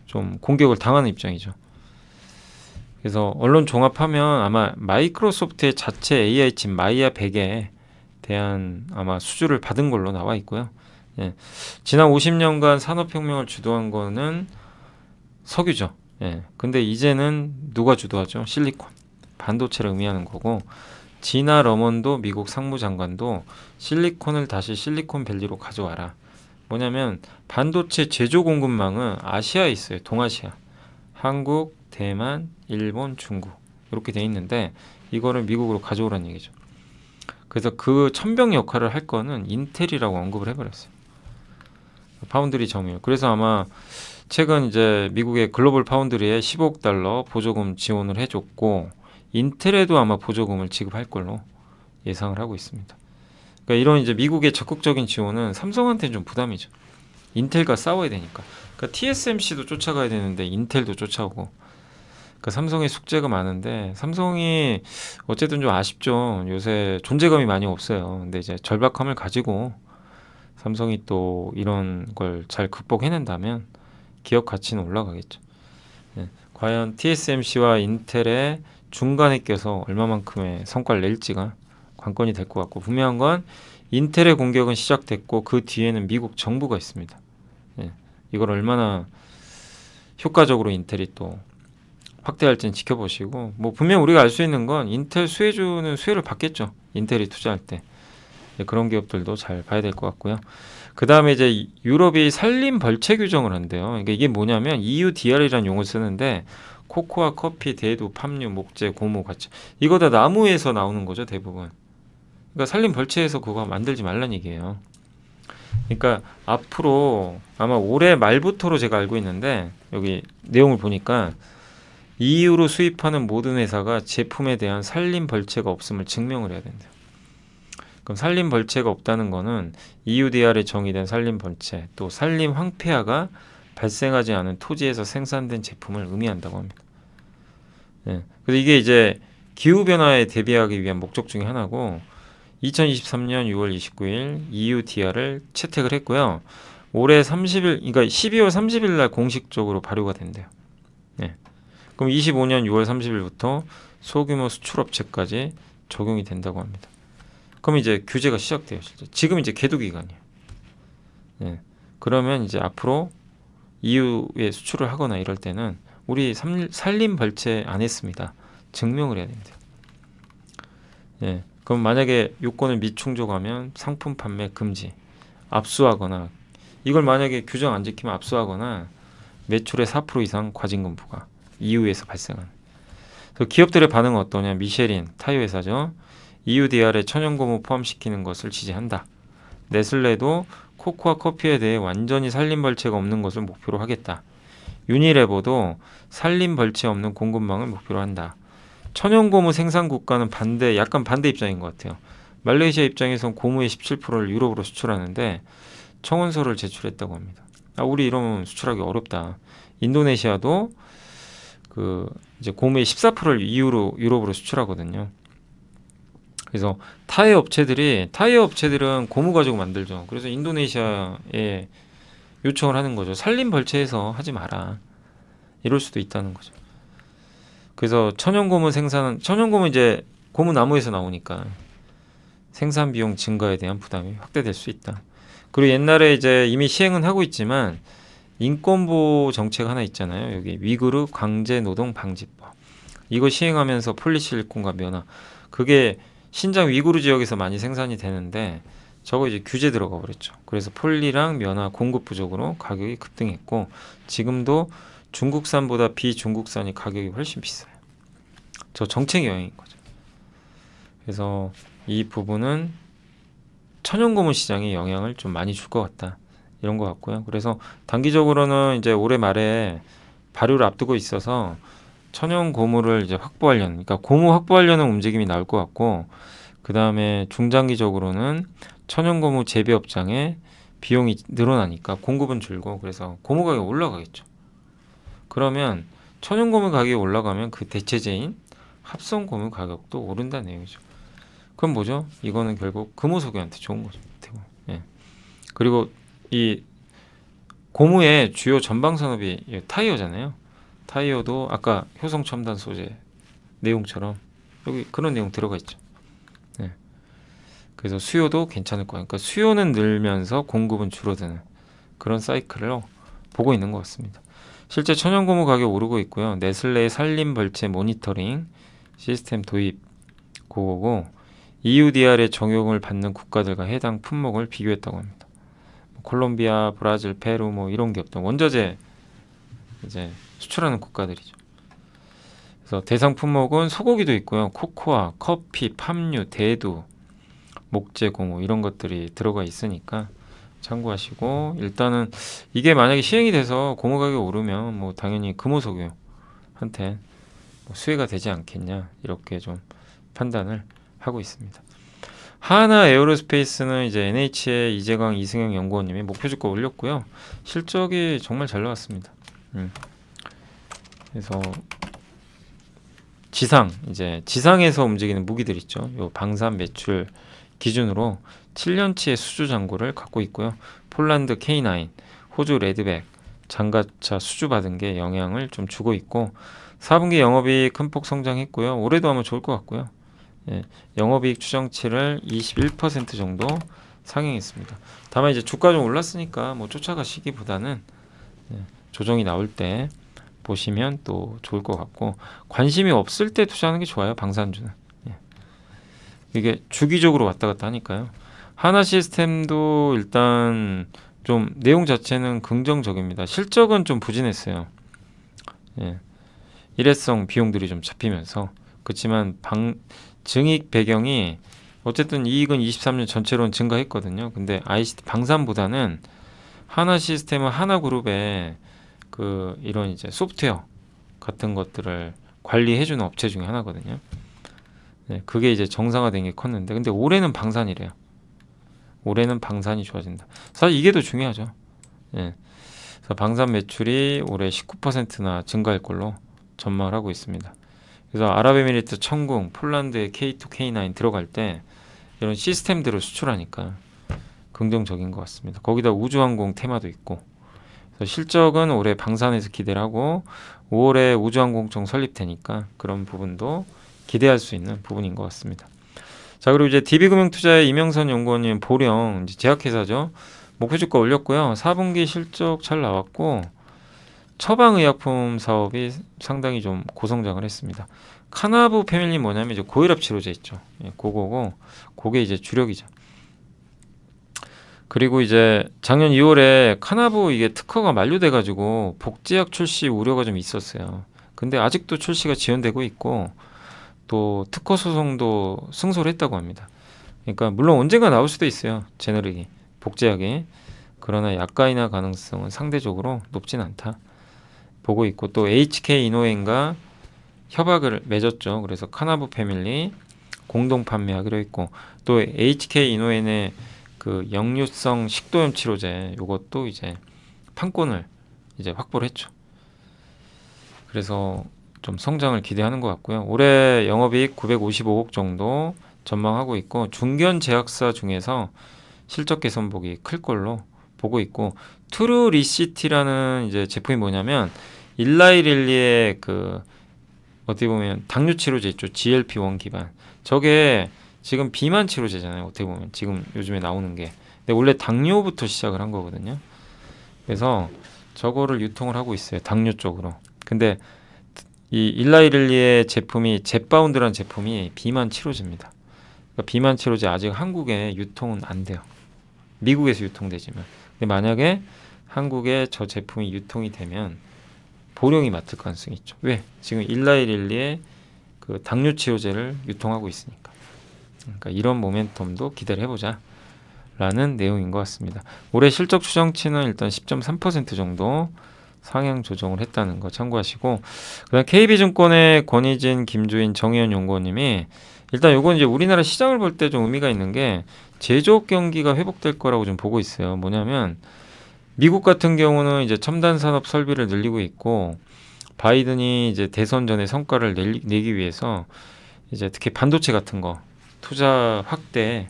좀 공격을 당하는 입장이죠. 그래서 언론 종합하면 아마 마이크로소프트의 자체 AI 칩 마이아 100에 대한 아마 수주를 받은 걸로 나와 있고요. 지난 50년간 산업혁명을 주도한 거는 석유죠. 근데 이제는 누가 주도하죠? 실리콘, 반도체를 의미하는 거고, 지나 러먼도 미국 상무장관도 실리콘을 다시 실리콘밸리로 가져와라. 뭐냐면 반도체 제조 공급망은 아시아에 있어요. 동아시아, 한국, 대만, 일본, 중국 이렇게 돼 있는데 이거를 미국으로 가져오라는 얘기죠. 그래서 그 천병 역할을 할 거는 인텔이라고 언급을 해버렸어요. 파운드리 점유율. 그래서 아마 최근 이제 미국의 글로벌 파운드리에 15억 달러 보조금 지원을 해줬고, 인텔에도 아마 보조금을 지급할 걸로 예상을 하고 있습니다. 그러니까 이런 이제 미국의 적극적인 지원은 삼성한테는 좀 부담이죠. 인텔과 싸워야 되니까. 그러니까 TSMC도 쫓아가야 되는데 인텔도 쫓아오고. 그러니까 삼성의 숙제가 많은데 삼성이 어쨌든 좀 아쉽죠. 요새 존재감이 많이 없어요. 근데 이제 절박함을 가지고 삼성이 또 이런 걸 잘 극복해낸다면 기업 가치는 올라가겠죠. 과연 TSMC와 인텔의 중간에 껴서 얼마만큼의 성과를 낼지가 관건이 될 것 같고, 분명한 건 인텔의 공격은 시작됐고 그 뒤에는 미국 정부가 있습니다. 이걸 얼마나 효과적으로 인텔이 또 확대할지는 지켜보시고, 뭐 분명 우리가 알 수 있는 건 인텔 수혜주는 수혜를 받겠죠. 인텔이 투자할 때. 그런 기업들도 잘 봐야 될 것 같고요. 그 다음에 이제 유럽이 산림 벌채 규정을 한대요. 그러니까 이게 뭐냐면 EUDR이라는 용어를 쓰는데 코코아, 커피, 대두, 팜유, 목재, 고무, 같이 이거 다 나무에서 나오는 거죠, 대부분. 그러니까 산림 벌채에서 그거 만들지 말란 얘기예요. 그러니까 앞으로 아마 올해 말부터로 제가 알고 있는데 여기 내용을 보니까 EU로 수입하는 모든 회사가 제품에 대한 산림 벌채가 없음을 증명을 해야 된대요. 그럼 산림 벌채가 없다는 거는 EUDR에 정의된 산림 벌채, 또 산림 황폐화가 발생하지 않은 토지에서 생산된 제품을 의미한다고 합니다. 예. 그래서 이게 이제 기후 변화에 대비하기 위한 목적 중에 하나고 2023년 6월 29일 EUDR을 채택을 했고요. 올해 30일, 그러니까 12월 30일 날 공식적으로 발효가 된대요. 예. 그럼 25년 6월 30일부터 소규모 수출업체까지 적용이 된다고 합니다. 그럼 이제 규제가 시작돼요. 실제. 지금 이제 계도 기간이에요. 예. 그러면 이제 앞으로 EU에 수출을 하거나 이럴 때는 우리 산림 벌채 안 했습니다. 증명을 해야 된대요. 예. 그럼 만약에 요건을 미충족하면 상품 판매 금지, 압수하거나 이걸 만약에 규정 안 지키면 압수하거나 매출의 4% 이상 과징금 부과, EU에서 발생하는. 기업들의 반응은 어떠냐? 미쉐린, 타이어 회사죠. EUDR에 천연고무 포함시키는 것을 지지한다. 네슬레도 코코아 커피에 대해 완전히 산림 벌채가 없는 것을 목표로 하겠다. 유니레버도 산림 벌채 없는 공급망을 목표로 한다. 천연고무 생산 국가는 약간 반대 입장인 것 같아요. 말레이시아 입장에선 고무의 17%를 유럽으로 수출하는데 청원서를 제출했다고 합니다. 우리 이러면 수출하기 어렵다. 인도네시아도 이제 고무의 14%를 유럽으로 수출하거든요. 그래서 타이어 업체들은 고무 가지고 만들죠. 그래서 인도네시아에 요청을 하는 거죠. 산림 벌채에서 하지 마라. 이럴 수도 있다는 거죠. 그래서 천연고무 이제 고무 나무에서 나오니까 생산 비용 증가에 대한 부담이 확대될 수 있다. 그리고 옛날에 이제 이미 시행은 하고 있지만 인권보호 정책 하나 있잖아요. 여기 위구르 강제노동 방지법. 이거 시행하면서 폴리실리콘과 면화. 그게 신장 위구르 지역에서 많이 생산이 되는데 저거 이제 규제 들어가 버렸죠. 그래서 폴리랑 면화 공급 부족으로 가격이 급등했고 지금도 중국산보다 비중국산이 가격이 훨씬 비싸요. 저 정책 영향인 거죠. 그래서 이 부분은 천연고무 시장에 영향을 좀 많이 줄 것 같다. 이런 것 같고요. 그래서 단기적으로는 이제 올해 말에 발효를 앞두고 있어서 천연고무를 이제 확보하려는, 그러니까 고무 확보하려는 움직임이 나올 것 같고, 그 다음에 중장기적으로는 천연고무 재배업장의 비용이 늘어나니까 공급은 줄고, 그래서 고무 가격이 올라가겠죠. 그러면 천연고무 가격이 올라가면 그 대체제인 합성고무 가격도 오른다는 내용이죠. 그럼 뭐죠? 이거는 결국 금호석유한테 좋은 거죠. 예. 그리고 이 고무의 주요 전방 산업이 타이어잖아요. 타이어도 아까 효성 첨단 소재 내용처럼 여기 그런 내용 들어가 있죠. 네. 그래서 수요도 괜찮을 거예요. 그러니까 수요는 늘면서 공급은 줄어드는 그런 사이클을 보고 있는 것 같습니다. 실제 천연고무 가격 오르고 있고요. 네슬레의 산림 벌채 모니터링 시스템 도입 그거고 EUDR의 적용을 받는 국가들과 해당 품목을 비교했다고 합니다. 콜롬비아, 브라질, 페루 이런 기업들 원자재 이제 수출하는 국가들이죠. 그래서 대상 품목은 소고기도 있고요. 코코아, 커피, 팜유, 대두, 목재, 고무 이런 것들이 들어가 있으니까 참고하시고 일단은 이게 만약에 시행이 돼서 고무 가격이 오르면 당연히 금호석유한테 수혜가 되지 않겠냐 이렇게 좀 판단을 하고 있습니다. 하나 에어로스페이스는 이제 NH의 이재광 이승영 연구원님이 목표 주가 올렸고요. 실적이 정말 잘 나왔습니다. 그래서 지상에서 움직이는 무기들 있죠. 요 방산 매출 기준으로 7년치의 수주 잔고를 갖고 있고요. 폴란드 K9, 호주 레드백, 장가차 수주 받은 게 영향을 좀 주고 있고 4분기 영업이익 큰 폭 성장했고요. 올해도 하면 좋을 것 같고요. 예, 영업이익 추정치를 21% 정도 상향했습니다. 다만 이제 주가 좀 올랐으니까 쫓아가시기보다는 조정이 나올 때 보시면 또 좋을 것 같고 관심이 없을 때 투자하는 게 좋아요. 방산주는 이게 주기적으로 왔다 갔다 하니까요. 하나 시스템도 일단 좀 내용 자체는 긍정적입니다. 실적은 좀 부진했어요. 일회성 비용들이 좀 잡히면서 그렇지만 증익 배경이 어쨌든 이익은 23년 전체로는 증가했거든요. 근데 ICT 방산보다는 하나 시스템은 하나 그룹의 이런 이제 소프트웨어 같은 것들을 관리해주는 업체 중에 하나거든요. 네, 그게 이제 정상화된 게 컸는데, 근데 올해는 방산이래요. 올해는 방산이 좋아진다. 사실 이게 더 중요하죠. 예. 그래서 방산 매출이 올해 19%나 증가할 걸로 전망을 하고 있습니다. 그래서 아랍에미리트 천궁, 폴란드의 K2, K9 들어갈 때 이런 시스템들을 수출하니까 긍정적인 것 같습니다. 거기다 우주항공 테마도 있고, 그래서 실적은 올해 방산에서 기대를 하고 5월에 우주항공청 설립되니까 그런 부분도 기대할 수 있는 부분인 것 같습니다. 자, 그리고 이제 DB금융투자의 이명선 연구원님 보령 이제 제약회사죠. 목표주가 올렸고요. 4분기 실적 잘 나왔고 처방의약품 사업이 상당히 좀 고성장을 했습니다. 카나부 패밀리 뭐냐면 이제 고혈압 치료제 있죠. 예, 그거고 그게 이제 주력이죠. 그리고 이제 작년 2월에 카나부 이게 특허가 만료돼 가지고 복제약 출시 우려가 좀 있었어요. 근데 아직도 출시가 지연되고 있고 또 특허 소송도 승소를 했다고 합니다. 그러니까 물론 언젠가 나올 수도 있어요. 제너릭이 복제약이. 그러나 약가인화 가능성은 상대적으로 높진 않다 보고 있고, 또 HK 이노엔과 협약을 맺었죠. 그래서 카나부 패밀리 공동 판매하기로 했고, 또 HK 이노엔의 그 역류성 식도염 치료제 요것도 이제 판권을 이제 확보를 했죠. 그래서 좀 성장을 기대하는 것 같고요. 올해 영업이익 955억 정도 전망하고 있고, 중견 제약사 중에서 실적 개선폭이 클 걸로 보고 있고, 트루 리시티라는 이제 제품이 뭐냐면 일라이릴리의 그 어떻게 보면 당뇨 치료제 있죠. GLP-1 기반. 저게 지금 비만 치료제잖아요. 어떻게 보면 지금 요즘에 나오는 게. 근데 원래 당뇨부터 시작을 한 거거든요. 그래서 저거를 유통을 하고 있어요. 당뇨 쪽으로. 근데 이 일라이릴리의 제품이 젯바운드라는 제품이 비만 치료제입니다. 그러니까 비만 치료제 아직 한국에 유통은 안 돼요. 미국에서 유통되지만. 근데 만약에 한국에 저 제품이 유통이 되면 보령이 맡을 가능성이 있죠. 왜? 지금 일라이릴리의 그 당뇨 치료제를 유통하고 있으니까. 그러니까 이런 모멘텀도 기대를 해보자 라는 내용인 것 같습니다. 올해 실적 추정치는 일단 10.3% 정도 상향 조정을 했다는 거 참고하시고, 그다음 KB증권의 권희진, 김주인, 정혜연 연구원님이 일단 요건 이제 우리나라 시장을 볼 때 좀 의미가 있는 게 제조업 경기가 회복될 거라고 좀 보고 있어요. 뭐냐면 미국 같은 경우는 이제 첨단 산업 설비를 늘리고 있고, 바이든이 이제 대선 전에 성과를 내기 위해서 이제 특히 반도체 같은 거 투자 확대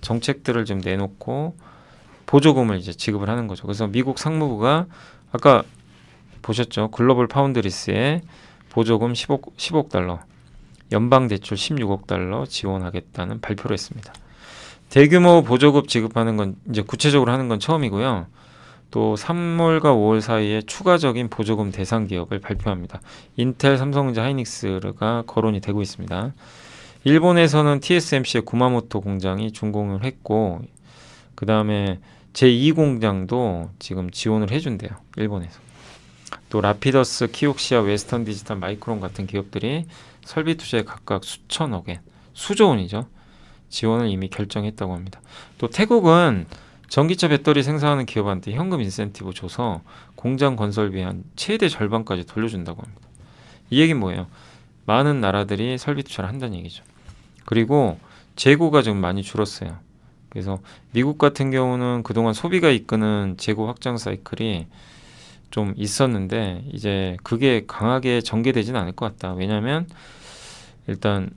정책들을 좀 내놓고 보조금을 이제 지급을 하는 거죠. 그래서 미국 상무부가 아까 보셨죠? 글로벌 파운드리스에 보조금 10억 달러, 연방 대출 16억 달러 지원하겠다는 발표를 했습니다. 대규모 보조금 지급하는 건 이제 구체적으로 하는 건 처음이고요. 또 3월과 5월 사이에 추가적인 보조금 대상 기업을 발표합니다. 인텔, 삼성전자, 하이닉스가 거론이 되고 있습니다. 일본에서는 TSMC의 구마모토 공장이 준공을 했고, 그 다음에 제2 공장도 지금 지원을 해준대요. 일본에서. 또 라피더스, 키옥시아, 웨스턴 디지털, 마이크론 같은 기업들이 설비 투자에 각각 수천억엔, 수조 원이죠. 지원을 이미 결정했다고 합니다. 또 태국은 전기차 배터리 생산하는 기업한테 현금 인센티브 줘서 공장 건설비 한 최대 절반까지 돌려준다고 합니다. 이 얘기는 뭐예요? 많은 나라들이 설비 투자를 한다는 얘기죠. 그리고 재고가 좀 많이 줄었어요. 그래서 미국 같은 경우는 그동안 소비가 이끄는 재고 확장 사이클이 좀 있었는데 이제 그게 강하게 전개되지는 않을 것 같다. 왜냐하면 일단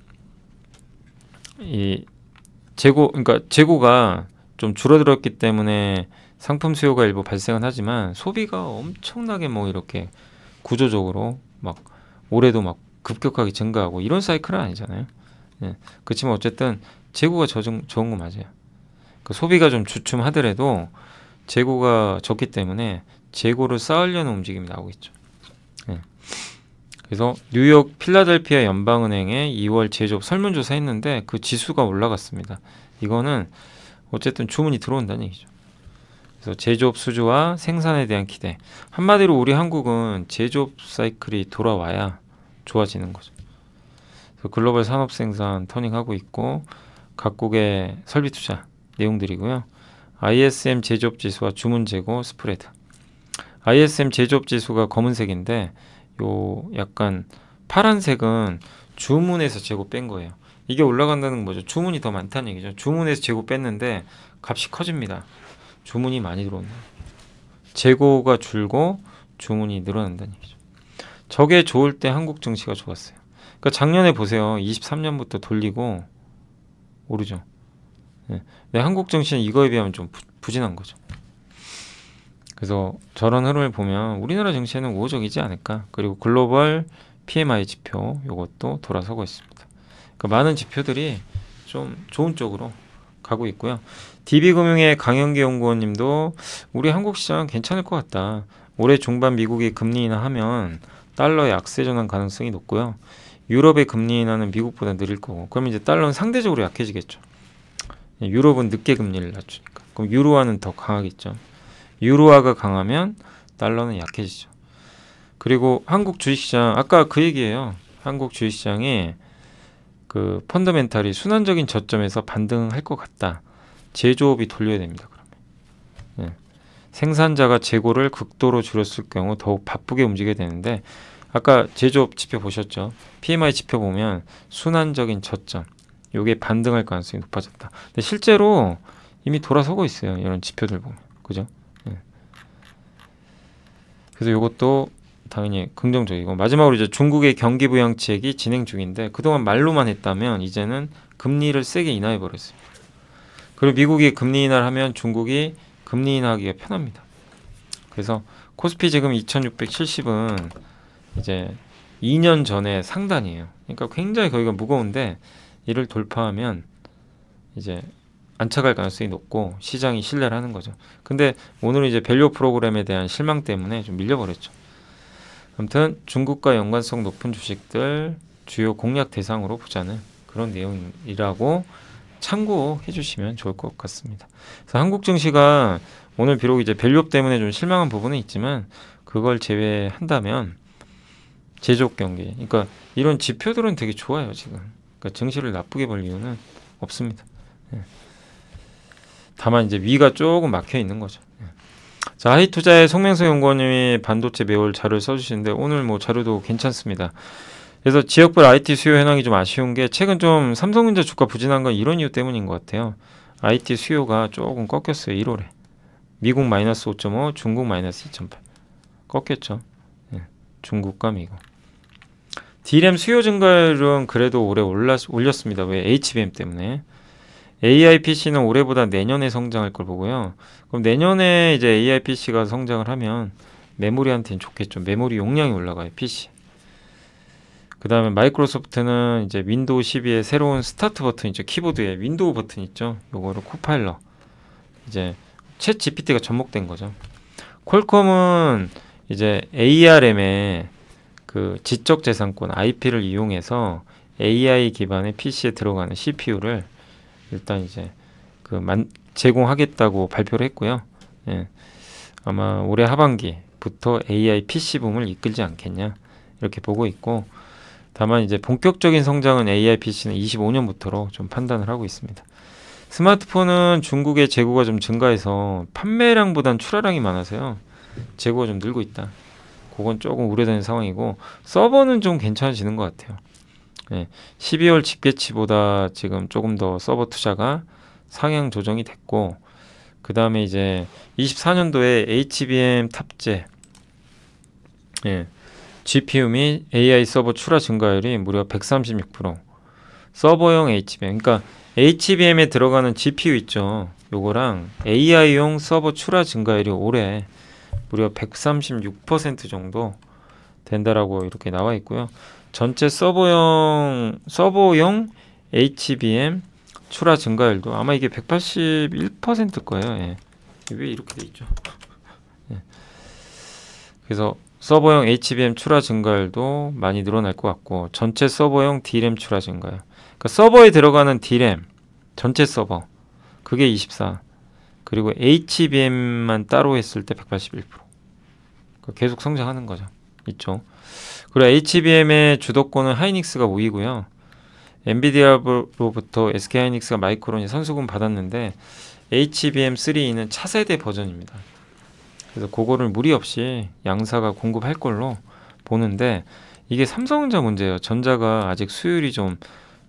이 그러니까 재고가 좀 줄어들었기 때문에 상품 수요가 일부 발생은 하지만 소비가 엄청나게 뭐 이렇게 구조적으로 막 올해도 막 급격하게 증가하고 이런 사이클은 아니잖아요. 예. 그렇지만 어쨌든 재고가 좋은 거 맞아요. 그 소비가 좀 주춤하더라도 재고가 적기 때문에 재고를 쌓으려는 움직임이 나오고 있죠. 예. 그래서 뉴욕 필라델피아 연방은행에 2월 제조업 설문조사 했는데 그 지수가 올라갔습니다. 이거는 어쨌든 주문이 들어온다는 얘기죠. 그래서 제조업 수주와 생산에 대한 기대. 한마디로 우리 한국은 제조업 사이클이 돌아와야 좋아지는 거죠. 그래서 글로벌 산업 생산 터닝하고 있고 각국의 설비 투자 내용들이고요. ISM 제조업 지수와 주문 재고 스프레드. ISM 제조업 지수가 검은색인데 요 약간 파란색은 주문에서 재고 뺀 거예요. 이게 올라간다는 건 뭐죠? 주문이 더 많다는 얘기죠. 주문에서 재고 뺐는데 값이 커집니다. 주문이 많이 들어온다. 재고가 줄고 주문이 늘어난다는 얘기죠. 저게 좋을 때 한국 증시가 좋았어요. 그러니까 작년에 보세요. 23년부터 돌리고 오르죠. 네. 한국 증시는 이거에 비하면 좀 부진한 거죠. 그래서 저런 흐름을 보면 우리나라 증시는 우호적이지 않을까. 그리고 글로벌 PMI 지표 이것도 돌아서고 있습니다. 그러니까 많은 지표들이 좀 좋은 쪽으로 가고 있고요. DB금융의 강영기 연구원님도 우리 한국 시장 괜찮을 것 같다. 올해 중반 미국이 금리 인하하면 달러의 악세 전환 가능성이 높고요. 유럽의 금리 인하는 미국보다 느릴 거고, 그러면 이제 달러는 상대적으로 약해지겠죠. 유럽은 늦게 금리를 낮추니까. 그럼 유로화는 더 강하겠죠. 유로화가 강하면 달러는 약해지죠. 그리고 한국 주식시장, 아까 그 얘기예요. 한국 주식시장이 그 펀더멘탈이 순환적인 저점에서 반등할 것 같다. 제조업이 돌려야 됩니다. 그러면 생산자가 재고를 극도로 줄였을 경우 더욱 바쁘게 움직여야 되는데, 아까 제조업 지표 보셨죠? PMI 지표 보면 순환적인 저점, 요게 반등할 가능성이 높아졌다. 근데 실제로 이미 돌아서고 있어요. 이런 지표들 보면, 그죠? 그래서 요것도 당연히 긍정적이고, 마지막으로 이제 중국의 경기 부양책이 진행 중인데, 그동안 말로만 했다면 이제는 금리를 세게 인하해 버렸습니다. 그리고 미국이 금리 인하를 하면 중국이 금리 인하하기가 편합니다. 그래서 코스피 지금 2670은 이제 2년 전에 상단이에요. 그러니까 굉장히 거기가 무거운데, 이를 돌파하면 이제 안착할 가능성이 높고 시장이 신뢰를 하는 거죠. 근데 오늘은 이제 밸류 프로그램에 대한 실망 때문에 좀 밀려버렸죠. 아무튼 중국과 연관성 높은 주식들 주요 공략 대상으로 보자는 그런 내용이라고 참고해 주시면 좋을 것 같습니다. 그래서 한국 증시가 오늘 비록 이제 밸류업 때문에 좀 실망한 부분은 있지만, 그걸 제외한다면 제조업 경기, 그러니까 이런 지표들은 되게 좋아요 지금. 그러니까 증시를 나쁘게 볼 이유는 없습니다. 다만 이제 위가 조금 막혀 있는 거죠. 자, 하이투자의 송명석 연구원님이 반도체 매월 자료를 써주시는데, 오늘 뭐 자료도 괜찮습니다. 그래서 지역별 IT 수요 현황이 좀 아쉬운 게, 최근 좀 삼성전자 주가 부진한 건 이런 이유 때문인 것 같아요. IT 수요가 조금 꺾였어요. 1월에 미국 마이너스 5.5, 중국 마이너스 2.8 꺾였죠. 중국과 미국. D램 수요 증가율은 그래도 올해 올렸습니다. 왜? HBM 때문에. AI PC는 올해보다 내년에 성장할 걸 보고요. 그럼 내년에 이제 AI PC가 성장을 하면 메모리한테는 좋겠죠. 메모리 용량이 올라가요, PC. 그 다음에 마이크로소프트는 이제 윈도우 12의 새로운 스타트 버튼 있죠. 키보드에 윈도우 버튼 있죠. 요거를 코파일럿. 이제 챗 GPT가 접목된 거죠. 퀄컴은 이제 ARM에 그 지적재산권 IP를 이용해서 AI 기반의 PC에 들어가는 CPU를 일단 이제 제공하겠다고 발표를 했고요. 아마 올해 하반기부터 AI PC 붐을 이끌지 않겠냐 이렇게 보고 있고, 다만 이제 본격적인 성장은 AI PC는 25년부터로 좀 판단을 하고 있습니다. 스마트폰은 중국의 재고가 좀 증가해서 판매량보단 출하량이 많아서요. 재고가 좀 늘고 있다. 그건 조금 우려되는 상황이고, 서버는 좀 괜찮아지는 것 같아요. 12월 집계치보다 지금 조금 더 서버 투자가 상향 조정이 됐고, 그 다음에 이제 24년도에 HBM 탑재 GPU 및 AI 서버 출하 증가율이 무려 136%. 서버용 HBM, 그러니까 HBM에 들어가는 GPU 있죠. 요거랑 AI용 서버 출하 증가율이 올해 무려 136% 정도 된다라고 이렇게 나와 있고요. 전체 서버용 HBM 출하 증가율도 아마 이게 181%일 거예요. 왜 이렇게 돼 있죠? 그래서 서버용 HBM 출하 증가율도 많이 늘어날 것 같고, 전체 서버용 D램 출하 증가율, 그러니까 서버에 들어가는 D램 전체 서버 그게 24, 그리고 HBM만 따로 했을 때 181%. 계속 성장하는 거죠. 있죠. 그리고 HBM의 주도권은 하이닉스가 우위고요. 엔비디아로부터 SK하이닉스가 마이크론이 선수금 받았는데, HBM3는 차세대 버전입니다. 그래서 그거를 무리 없이 양사가 공급할 걸로 보는데 이게 삼성전자 문제예요. 전자가 아직 수율이 좀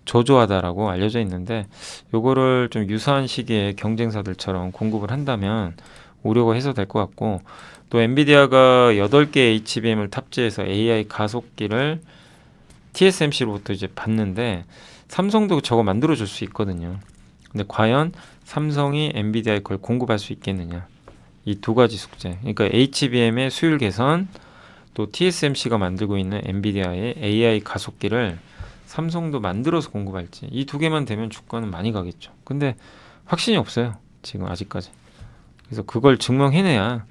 저조하다라고 알려져 있는데 요거를 좀 유사한 시기에 경쟁사들처럼 공급을 한다면 우려가 해소될 것 같고 또 엔비디아가 8개 HBM을 탑재해서 AI 가속기를 TSMC로부터 이제 받는데 삼성도 저거 만들어 줄 수 있거든요. 근데 과연 삼성이 엔비디아에 그걸 공급할 수 있겠느냐? 이 두 가지 숙제. 그러니까 HBM의 수율 개선, 또 TSMC가 만들고 있는 엔비디아의 AI 가속기를 삼성도 만들어서 공급할지 이 두 개만 되면 주가는 많이 가겠죠. 근데 확신이 없어요. 지금 아직까지. 그래서 그걸 증명해내야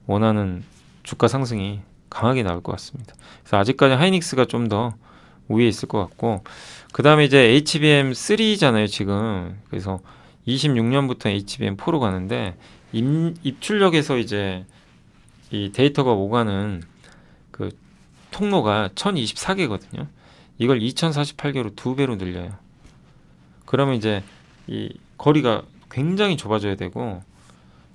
원하는 주가 상승이 강하게 나올 것 같습니다. 그래서 아직까지 하이닉스가 좀 더 위에 있을 것 같고 그 다음에 이제 HBM3잖아요 지금. 그래서 26년부터 HBM4로 가는데 입출력에서 이제 이 데이터가 오가는 그 통로가 1024개거든요. 이걸 2048개로 2배로 늘려요. 그러면 이제 이 거리가 굉장히 좁아져야 되고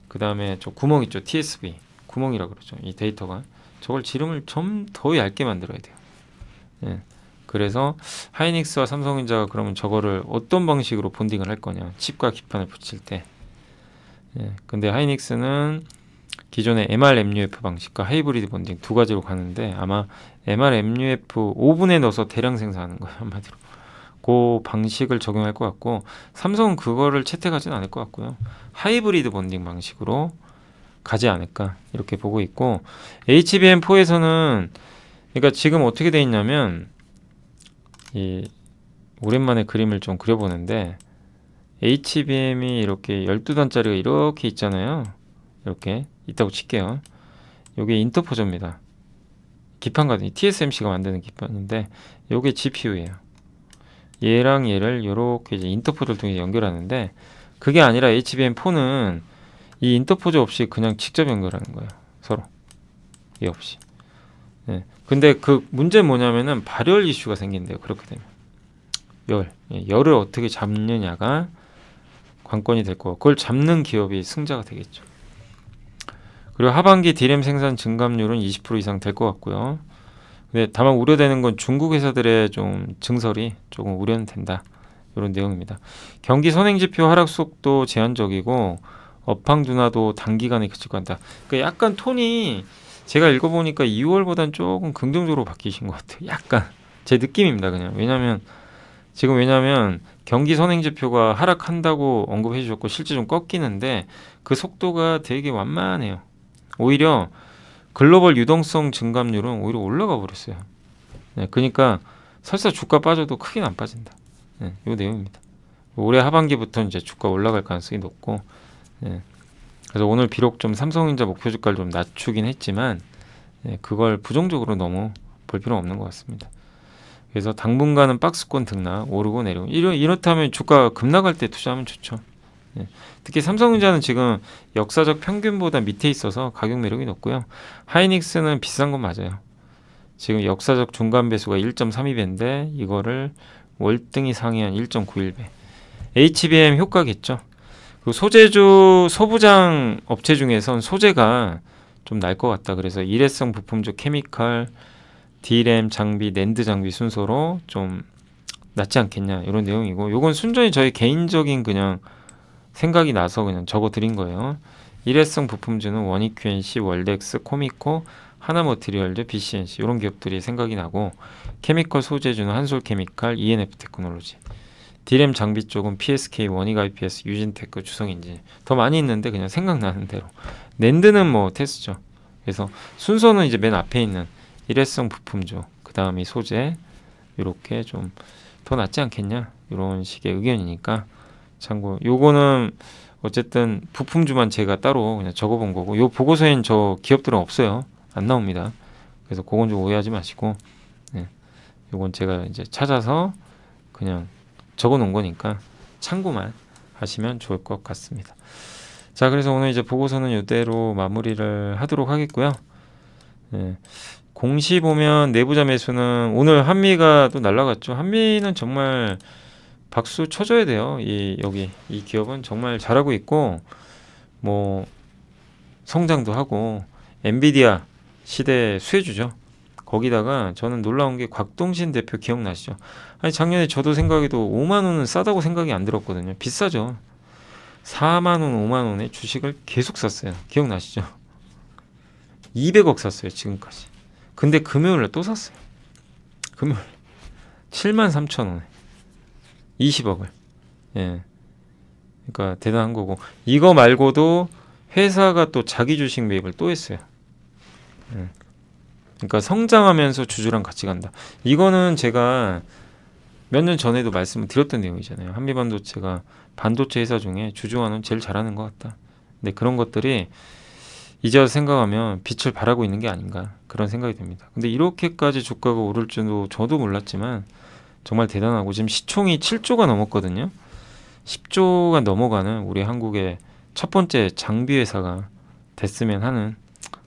그 다음에 저 구멍 있죠. TSV 구멍이라 그러죠. 이 데이터가 저걸 지름을 좀 더 얇게 만들어야 돼요. 예. 그래서 하이닉스와 삼성전자가 그러면 저거를 어떤 방식으로 본딩을 할 거냐. 칩과 기판을 붙일 때. 예. 근데 하이닉스는 기존의 MRMUF 방식과 하이브리드 본딩 두 가지로 가는데 아마 MRMUF 오븐에 넣어서 대량 생산하는 거예요. 한마디로. 그 방식을 적용할 것 같고 삼성은 그거를 채택하지는 않을 것 같고요. 하이브리드 본딩 방식으로 가지 않을까 이렇게 보고 있고 HBM4에서는 그러니까 지금 어떻게 돼 있냐면 이 오랜만에 그림을 좀 그려보는데 HBM이 이렇게 12단짜리가 이렇게 있잖아요. 이렇게 있다고 칠게요. 이게 인터포저입니다. 기판거든요. TSMC가 만드는 기판인데 이게 GPU예요. 얘랑 얘를 이렇게 이제 인터포저를 통해 연결하는데 그게 아니라 HBM4는 이 인터포저 없이 그냥 직접 연결하는 거예요. 서로 얘 없이. 네. 근데 그 문제는 뭐냐면은 발열 이슈가 생긴대요. 그렇게 되면 열을 어떻게 잡느냐가 관건이 될 거고 그걸 잡는 기업이 승자가 되겠죠. 그리고 하반기 D램 생산 증감률은 20% 이상 될 것 같고요. 근데 다만 우려되는 건 중국 회사들의 좀 증설이 조금 우려는 된다. 이런 내용입니다. 경기 선행지표 하락 속도 제한적이고 업황 둔화도 단기간에 그칠 것 같다. 그러니까 약간 톤이 제가 읽어보니까 2월보단 조금 긍정적으로 바뀌신 것 같아요. 약간 제 느낌입니다. 그냥 왜냐면 경기 선행지표가 하락한다고 언급해 주셨고 실제 좀 꺾이는데 그 속도가 되게 완만해요. 오히려 글로벌 유동성 증감률은 오히려 올라가 버렸어요. 네, 그러니까 설사 주가 빠져도 크게는 안 빠진다. 네, 이 내용입니다. 올해 하반기부터 이제 주가 올라갈 가능성이 높고, 네, 그래서 오늘 비록 좀 삼성전자 목표 주가를 좀 낮추긴 했지만, 네, 그걸 부정적으로 너무 볼 필요는 없는 것 같습니다. 그래서 당분간은 박스권 등락, 오르고 내리고 이렇다면 주가 급락할 때 투자하면 좋죠. 네. 특히 삼성전자는 지금 역사적 평균보다 밑에 있어서 가격 매력이 높고요. 하이닉스는 비싼 건 맞아요. 지금 역사적 중간 배수가 1.32배인데 이거를 월등히 상회한 1.91배. HBM 효과겠죠. 그리고 소재주 소부장 업체 중에선 소재가 좀 날 것 같다. 그래서 일회성 부품주 케미칼, D램 장비, 낸드 장비 순서로 좀 낫지 않겠냐 이런 내용이고 요건 순전히 저희 개인적인 그냥 생각이 나서 그냥 적어 드린 거예요. 일회성 부품주는 원익 QNC, 월덱스, 코미코, 하나머티리얼즈, BCNC 이런 기업들이 생각이 나고 케미컬 소재주는 한솔케미칼, ENF 테크놀로지. D램 장비 쪽은 PSK, 원익 IPS, 유진테크, 주성인지 더 많이 있는데 그냥 생각나는 대로. 낸드는 뭐 테스트죠. 그래서 순서는 이제 맨 앞에 있는 일회성 부품주, 그 다음이 소재 이렇게 좀 더 낫지 않겠냐 이런 식의 의견이니까 참고. 요거는 어쨌든 부품주만 제가 따로 그냥 적어본 거고 요 보고서엔 저 기업들은 없어요. 안 나옵니다. 그래서 그건 좀 오해하지 마시고, 네, 요건 제가 이제 찾아서 그냥 적어 놓은 거니까 참고만 하시면 좋을 것 같습니다. 자, 그래서 오늘 이제 보고서는 이대로 마무리를 하도록 하겠고요. 네. 공시 보면 내부자 매수는 오늘 한미가 또 날라갔죠. 한미는 정말 박수 쳐줘야 돼요. 여기 이 기업은 정말 잘하고 있고 뭐 성장도 하고 엔비디아 시대 수혜주죠. 거기다가 저는 놀라운 게 곽동신 대표 기억나시죠? 아니 작년에 저도 생각해도 5만 원은 싸다고 생각이 안 들었거든요. 비싸죠. 4만 원, 5만 원에 주식을 계속 샀어요. 기억나시죠? 200억 샀어요, 지금까지. 근데 금요일에 또 샀어요. 금요일 7만 3천 원에 20억을. 예. 그러니까 대단한 거고, 이거 말고도 회사가 또 자기 주식 매입을 또 했어요. 예. 그러니까 성장하면서 주주랑 같이 간다. 이거는 제가 몇 년 전에도 말씀을 드렸던 내용이잖아요. 한미반도체가 반도체 회사 중에 주주와는 제일 잘하는 것 같다. 근데 그런 것들이 이제 와서 생각하면 빛을 발하고 있는 게 아닌가, 그런 생각이 듭니다. 근데 이렇게까지 주가가 오를 줄도 저도 몰랐지만 정말 대단하고, 지금 시총이 7조가 넘었거든요. 10조가 넘어가는 우리 한국의 첫 번째 장비 회사가 됐으면 하는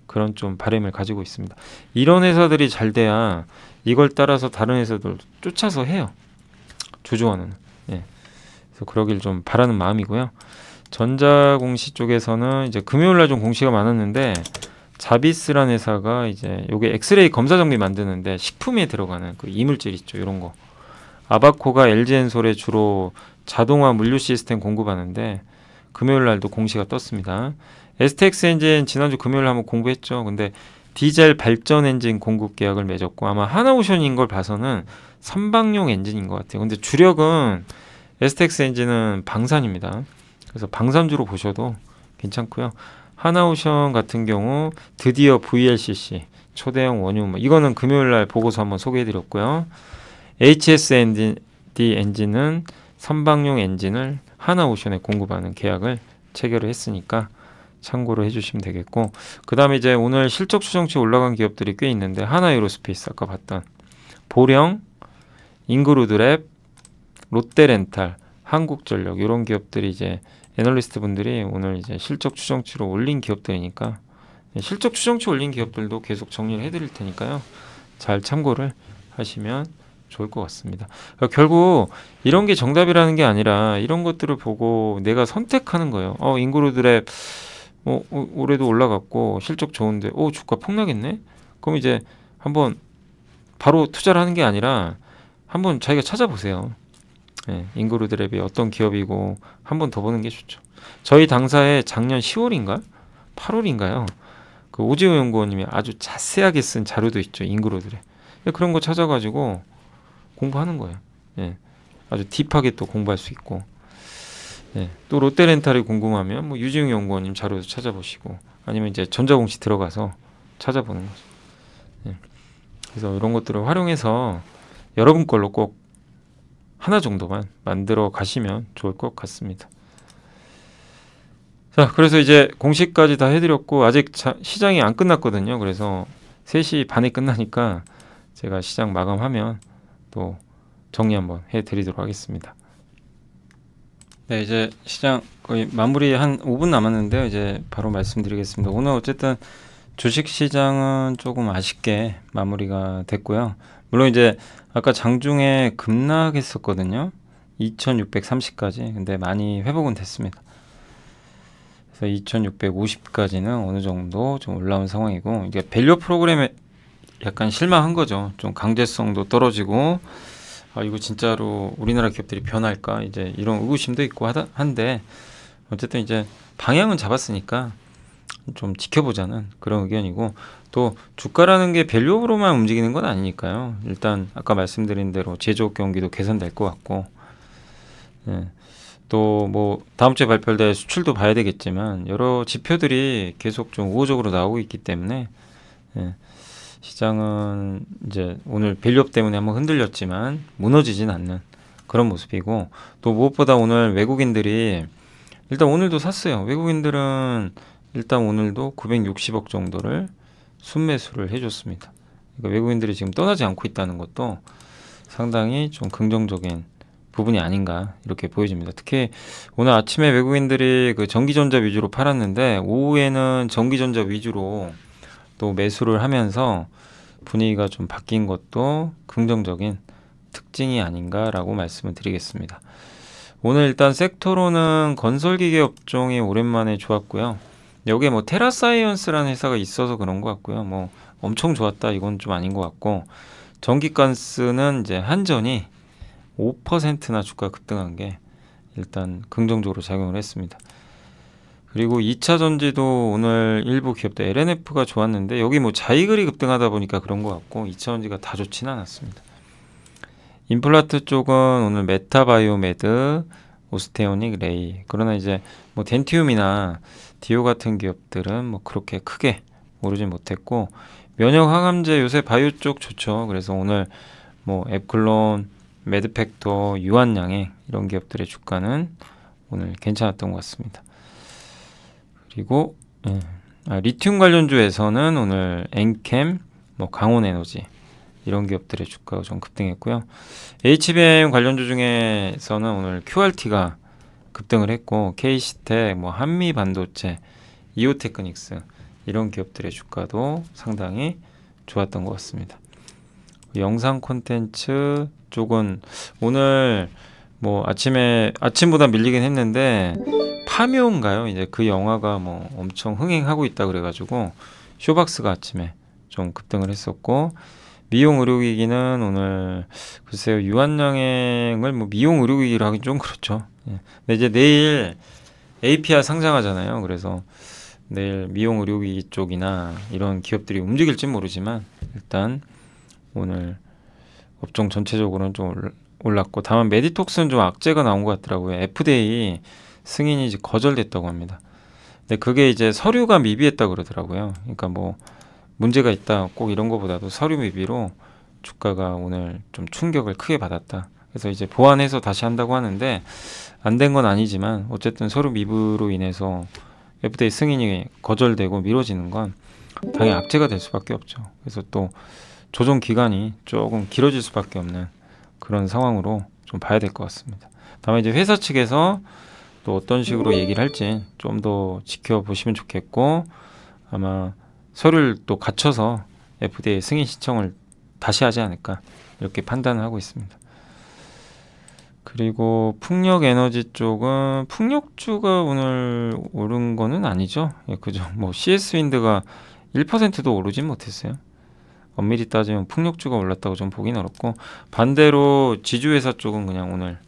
그런 좀 바람을 가지고 있습니다. 이런 회사들이 잘 돼야 이걸 따라서 다른 회사들 쫓아서 해요. 주주원은. 예. 그래서 그러길 좀 바라는 마음이고요. 전자공시 쪽에서는 이제 금요일날 좀 공시가 많았는데, 자비스라는 회사가 이제 요게 엑스레이 검사 장비 만드는데 식품에 들어가는 그 이물질 있죠, 이런 거. 아바코가 LG엔솔에 주로 자동화 물류 시스템 공급하는데 금요일날도 공시가 떴습니다. STX 엔진 지난주 금요일 한번 공부했죠. 근데 디젤 발전 엔진 공급 계약을 맺었고, 아마 하나오션인 걸 봐서는 선박용 엔진인 것 같아요. 근데 주력은 STX 엔진은 방산입니다. 그래서 방산주로 보셔도 괜찮고요. 하나오션 같은 경우 드디어 VLCC 초대형 원유, 이거는 금요일날 보고서 한번 소개해드렸고요. HSND 엔진은 선박용 엔진을 하나오션에 공급하는 계약을 체결을 했으니까 참고로 해주시면 되겠고, 그 다음에 이제 오늘 실적 추정치 올라간 기업들이 꽤 있는데, 하나에어로스페이스 아까 봤던, 보령, 인그루드랩, 롯데렌탈, 한국전력, 이런 기업들이 이제 애널리스트 분들이 오늘 이제 실적 추정치로 올린 기업들이니까, 실적 추정치 올린 기업들도 계속 정리를 해드릴 테니까요. 잘 참고를 하시면 좋을 것 같습니다. 그러니까 결국 이런 게 정답이라는 게 아니라 이런 것들을 보고 내가 선택하는 거예요. 인그루드랩 올해도 올라갔고 실적 좋은데 주가 폭락했네? 그럼 이제 한번 바로 투자를 하는 게 아니라 한번 자기가 찾아보세요. 네, 인그루드랩이 어떤 기업이고 한번 더 보는 게 좋죠. 저희 당사에 작년 10월인가? 8월인가요? 그 오지호 연구원님이 아주 자세하게 쓴 자료도 있죠. 인그루드랩. 그런 거 찾아가지고 공부하는 거예요. 예, 아주 딥하게 또 공부할 수 있고, 예, 또 롯데렌탈이 궁금하면 뭐 유지웅 연구원님 자료도 찾아보시고, 아니면 이제 전자공시 들어가서 찾아보는 거죠. 예, 그래서 이런 것들을 활용해서 여러분 걸로 꼭 하나 정도만 만들어 가시면 좋을 것 같습니다. 자, 그래서 이제 공시까지 다 해드렸고, 아직 시장이 안 끝났거든요. 그래서 3시 반에 끝나니까 제가 시장 마감하면 또 정리 한번 해드리도록 하겠습니다. 네, 이제 시장 거의 마무리 한 5분 남았는데요. 이제 바로 말씀드리겠습니다. 오늘 어쨌든 주식시장은 조금 아쉽게 마무리가 됐고요. 물론 이제 아까 장중에 급락했었거든요. 2630까지. 근데 많이 회복은 됐습니다. 그래서 2650까지는 어느 정도 좀 올라온 상황이고, 이게 밸류 프로그램에 약간 실망한 거죠. 좀 강제성도 떨어지고, 이거 진짜로 우리나라 기업들이 변할까, 이제 이런 의구심도 있고 한데, 어쨌든 이제 방향은 잡았으니까 좀 지켜보자는 그런 의견이고, 또 주가라는 게 밸류로만 움직이는 건 아니니까요. 일단 아까 말씀드린 대로 제조업 경기도 개선될 것 같고, 예, 또 뭐 다음 주에 발표될 수출도 봐야 되겠지만 여러 지표들이 계속 좀 우호적으로 나오고 있기 때문에, 예, 시장은 이제 오늘 밸류업 때문에 한번 흔들렸지만 무너지진 않는 그런 모습이고, 또 무엇보다 오늘 외국인들이 일단 오늘도 샀어요. 외국인들은 일단 오늘도 960억 정도를 순매수를 해줬습니다. 그러니까 외국인들이 지금 떠나지 않고 있다는 것도 상당히 좀 긍정적인 부분이 아닌가 이렇게 보여집니다. 특히 오늘 아침에 외국인들이 그 전기전자 위주로 팔았는데 오후에는 전기전자 위주로 또 매수를 하면서 분위기가 좀 바뀐 것도 긍정적인 특징이 아닌가라고 말씀을 드리겠습니다. 오늘 일단 섹터로는 건설기계 업종이 오랜만에 좋았고요. 여기에 뭐 테라사이언스라는 회사가 있어서 그런 것 같고요. 뭐 엄청 좋았다 이건 좀 아닌 것 같고, 전기가스는 이제 한전이 5%나 주가 급등한 게 일단 긍정적으로 작용을 했습니다. 그리고 2차 전지도 오늘 일부 기업들 LNF가 좋았는데, 여기 뭐 자이글이 급등하다 보니까 그런 것 같고 2차 전지가 다 좋지는 않았습니다. 임플라트 쪽은 오늘 메타바이오메드, 오스테오닉, 레이, 그러나 이제 뭐 덴티움이나 디오 같은 기업들은 뭐 그렇게 크게 오르진 못했고, 면역 항암제 요새 바이오 쪽 좋죠. 그래서 오늘 뭐 앱클론, 매드팩터, 유한양행 이런 기업들의 주가는 오늘 괜찮았던 것 같습니다. 그리고 리튬 관련주에서는 오늘 엔캠, 뭐 강원에너지 이런 기업들의 주가가 좀 급등했고요. HBM 관련주 중에서는 오늘 QRT가 급등을 했고, KC텍, 뭐 한미반도체, 이오테크닉스 이런 기업들의 주가도 상당히 좋았던 것 같습니다. 영상 콘텐츠 쪽은 오늘 뭐 아침보다 밀리긴 했는데, 파묘인가요? 이제 그 영화가 뭐 엄청 흥행하고 있다 그래가지고 쇼박스가 아침에 좀 급등을 했었고, 미용 의료기기는 오늘 글쎄요, 유한양행을 뭐 미용 의료기기로 하긴 좀 그렇죠. 예. 근데 이제 내일 APR 상장하잖아요. 그래서 내일 미용 의료기기 쪽이나 이런 기업들이 움직일진 모르지만 일단 오늘 업종 전체적으로는 좀 올랐고, 다만 메디톡스는 좀 악재가 나온 것 같더라고요. FDA 승인이 이제 거절됐다고 합니다. 근데 그게 이제 서류가 미비했다 그러더라고요. 그러니까 뭐 문제가 있다 꼭 이런 거보다도 서류 미비로 주가가 오늘 좀 충격을 크게 받았다. 그래서 이제 보완해서 다시 한다고 하는데 안 된 건 아니지만, 어쨌든 서류 미비로 인해서 FDA 승인이 거절되고 미뤄지는 건 당연히 악재가 될 수밖에 없죠. 그래서 또 조정 기간이 조금 길어질 수밖에 없는 그런 상황으로 좀 봐야 될 것 같습니다. 다만 이제 회사 측에서 또 어떤 식으로 얘기를 할지 좀 더 지켜보시면 좋겠고, 아마 서류를 또 갖춰서 FDA 승인 신청을 다시 하지 않을까 이렇게 판단을 하고 있습니다. 그리고 풍력에너지 쪽은 풍력주가 오늘 오른 거는 아니죠. 예, 그죠. 뭐 CS윈드가 1%도 오르진 못했어요. 엄밀히 따지면 풍력주가 올랐다고 좀 보긴 어렵고, 반대로 지주회사 쪽은 그냥 오늘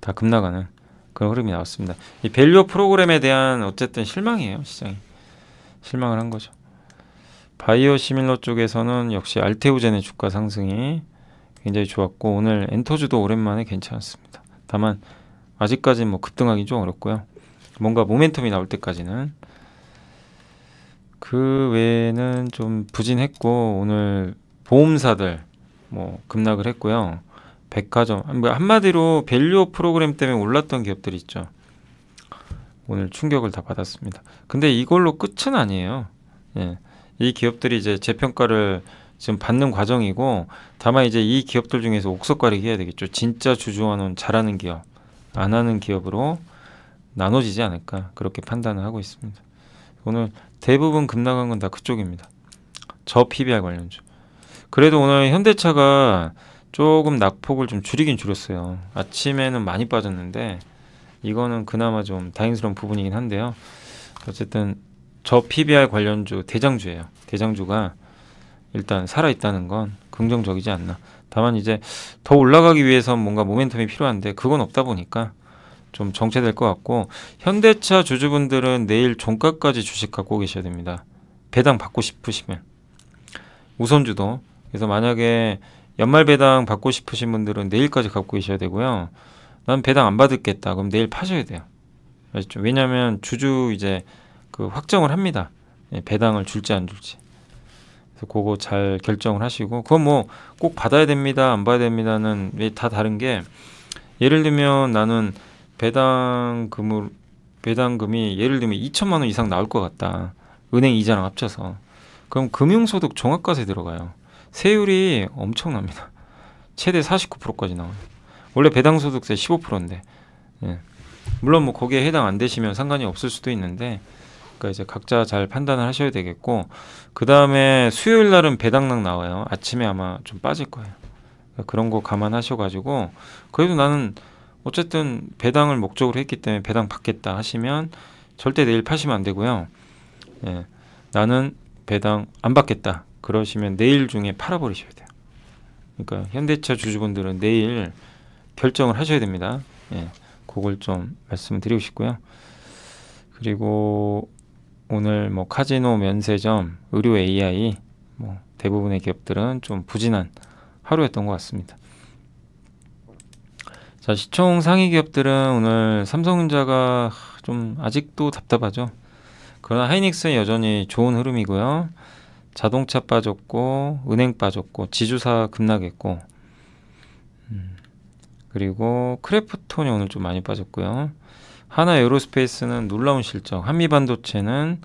다 급나가는 그런 흐름이 나왔습니다. 이 밸류 프로그램에 대한 어쨌든 실망이에요. 시장이 실망을 한 거죠. 바이오 시밀러 쪽에서는 역시 알테오젠의 주가 상승이 굉장히 좋았고, 오늘 엔터주도 오랜만에 괜찮았습니다. 다만 아직까지는 뭐 급등하기 좀 어렵고요. 뭔가 모멘텀이 나올 때까지는. 그 외에는 좀 부진했고, 오늘 보험사들 뭐 급락을 했고요. 백화점, 뭐 한마디로 밸류 프로그램 때문에 올랐던 기업들이 있죠. 오늘 충격을 다 받았습니다. 근데 이걸로 끝은 아니에요. 예. 이 기업들이 이제 재평가를 지금 받는 과정이고, 다만 이제 이 기업들 중에서 옥석 가리기 해야 되겠죠. 진짜 주주환원 잘하는 기업, 안 하는 기업으로 나눠지지 않을까 그렇게 판단을 하고 있습니다. 오늘 대부분 급락한 건 다 그쪽입니다. 저 PBR 관련주. 그래도 오늘 현대차가 조금 낙폭을 좀 줄이긴 줄였어요. 아침에는 많이 빠졌는데 이거는 그나마 좀 다행스러운 부분이긴 한데요. 어쨌든 저 PBR 관련주 대장주예요. 대장주가 일단 살아있다는 건 긍정적이지 않나. 다만 이제 더 올라가기 위해선 뭔가 모멘텀이 필요한데 그건 없다 보니까 좀 정체될 것 같고, 현대차 주주분들은 내일 종가까지 주식 갖고 계셔야 됩니다. 배당 받고 싶으시면 우선주도. 그래서 만약에 연말 배당 받고 싶으신 분들은 내일까지 갖고 계셔야 되고요. 난 배당 안 받겠다 그럼 내일 파셔야 돼요. 아시죠? 왜냐하면 주주 이제 그 확정을 합니다. 배당을 줄지 안 줄지. 그래서 그거 잘 결정을 하시고, 그건 뭐 꼭 받아야 됩니다 안 받아야 됩니다는 다 다른 게, 예를 들면 나는 배당금이 예를 들면 2천만 원 이상 나올 것 같다. 은행 이자랑 합쳐서. 그럼 금융소득 종합과세 들어가요. 세율이 엄청납니다. 최대 49%까지 나와요. 원래 배당소득세 15%인데. 예. 물론 뭐 거기에 해당 안 되시면 상관이 없을 수도 있는데, 그러니까 이제 각자 잘 판단을 하셔야 되겠고, 그 다음에 수요일 날은 배당락 나와요. 아침에 아마 좀 빠질 거예요. 그러니까 그런 거 감안하셔가지고, 그래도 나는 어쨌든 배당을 목적으로 했기 때문에 배당 받겠다 하시면 절대 내일 파시면 안 되고요. 예, 나는 배당 안 받겠다 그러시면 내일 중에 팔아버리셔야 돼요. 그러니까 현대차 주주분들은 내일 결정을 하셔야 됩니다. 예, 그걸 좀 말씀드리고 싶고요. 그리고 오늘 뭐 카지노, 면세점, 의료 AI 뭐 대부분의 기업들은 좀 부진한 하루였던 것 같습니다. 자, 시총 상위 기업들은 오늘 삼성전자가 좀 아직도 답답하죠. 그러나 하이닉스는 여전히 좋은 흐름이고요. 자동차 빠졌고 은행 빠졌고 지주사 급락했고 그리고 크래프톤이 오늘 좀 많이 빠졌고요. 하나 에어로스페이스는 놀라운 실적, 한미반도체는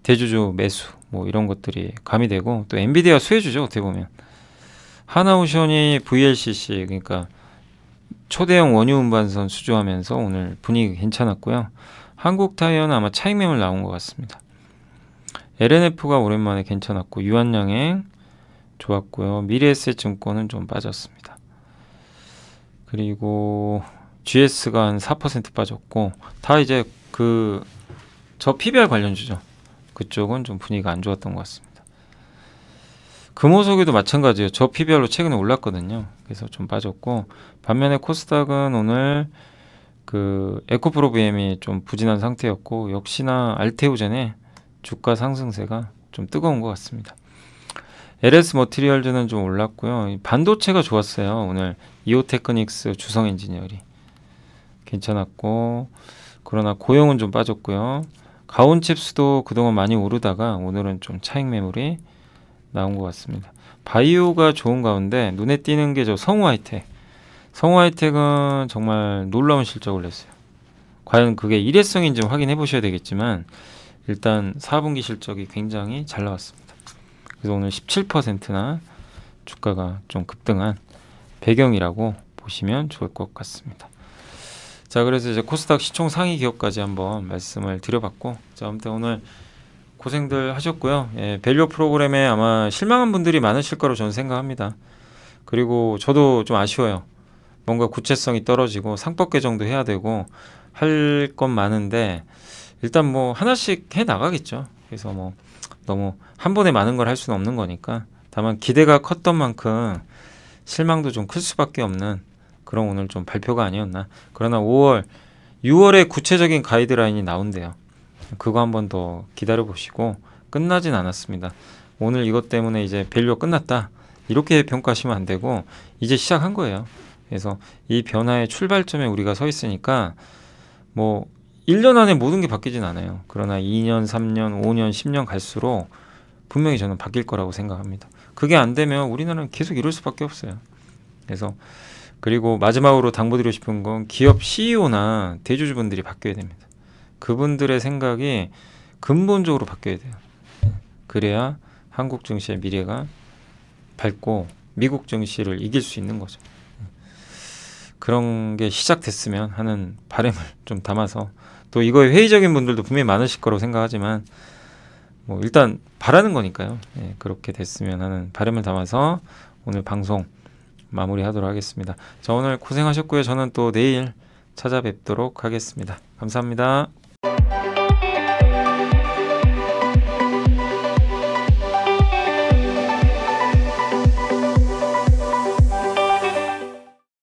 대주주 매수 뭐 이런 것들이 가미되고 또 엔비디아 수혜주죠. 어떻게 보면 하나오션이 VLCC 그러니까 초대형 원유 운반선 수주하면서 오늘 분위기 괜찮았고요. 한국타이어는 아마 차익 매물 나온 것 같습니다. LNF가 오랜만에 괜찮았고 유한양행 좋았고요. 미래에셋증권은 좀 빠졌습니다. 그리고 GS가 한 4% 빠졌고 다 이제 저 PBR 관련주죠. 그쪽은 좀 분위기가 안 좋았던 것 같습니다. 금호석유도 마찬가지예요. 저 PBR로 최근에 올랐거든요. 그래서 좀 빠졌고 반면에 코스닥은 오늘 에코프로비엠이 좀 부진한 상태였고 역시나 알테오젠의 주가 상승세가 좀 뜨거운 것 같습니다. LS 머티리얼즈는 좀 올랐고요. 반도체가 좋았어요. 오늘 이오테크닉스, 주성엔지니어리 괜찮았고 그러나 고용은 좀 빠졌고요. 가온칩스도 그동안 많이 오르다가 오늘은 좀 차익 매물이 나온 것 같습니다. 바이오가 좋은 가운데 눈에 띄는 게 저 성우하이텍. 성우하이텍은 정말 놀라운 실적을 냈어요. 과연 그게 일회성인지 확인해 보셔야 되겠지만 일단 4분기 실적이 굉장히 잘 나왔습니다. 그래서 오늘 17%나 주가가 좀 급등한 배경이라고 보시면 좋을 것 같습니다. 자, 그래서 이제 코스닥 시총 상위 기업까지 한번 말씀을 드려봤고, 자, 아무튼 오늘 고생들 하셨고요. 예, 밸류 프로그램에 아마 실망한 분들이 많으실 거로 저는 생각합니다. 그리고 저도 좀 아쉬워요. 뭔가 구체성이 떨어지고 상법 개정도 해야 되고 할 건 많은데 일단 뭐 하나씩 해 나가겠죠. 그래서 뭐 너무 한 번에 많은 걸 할 수는 없는 거니까 다만 기대가 컸던 만큼 실망도 좀 클 수밖에 없는 그런 오늘 좀 발표가 아니었나. 그러나 6월에 구체적인 가이드라인이 나온대요. 그거 한번 더 기다려 보시고 끝나진 않았습니다. 오늘 이것 때문에 이제 밸류가 끝났다 이렇게 평가하시면 안 되고 이제 시작한 거예요. 그래서 이 변화의 출발점에 우리가 서 있으니까 뭐 1년 안에 모든 게 바뀌진 않아요. 그러나 2년, 3년, 5년, 10년 갈수록 분명히 저는 바뀔 거라고 생각합니다. 그게 안 되면 우리나라는 계속 이럴 수밖에 없어요. 그래서 그리고 마지막으로 당부드리고 싶은 건 기업 CEO나 대주주분들이 바뀌어야 됩니다. 그분들의 생각이 근본적으로 바뀌어야 돼요. 그래야 한국 증시의 미래가 밝고 미국 증시를 이길 수 있는 거죠. 그런 게 시작됐으면 하는 바람을 좀 담아서 또 이거에 회의적인 분들도 분명히 많으실 거라고 생각하지만 뭐 일단 바라는 거니까요. 예, 그렇게 됐으면 하는 바람을 담아서 오늘 방송 마무리하도록 하겠습니다. 자, 오늘 고생하셨고요. 저는 또 내일 찾아뵙도록 하겠습니다. 감사합니다.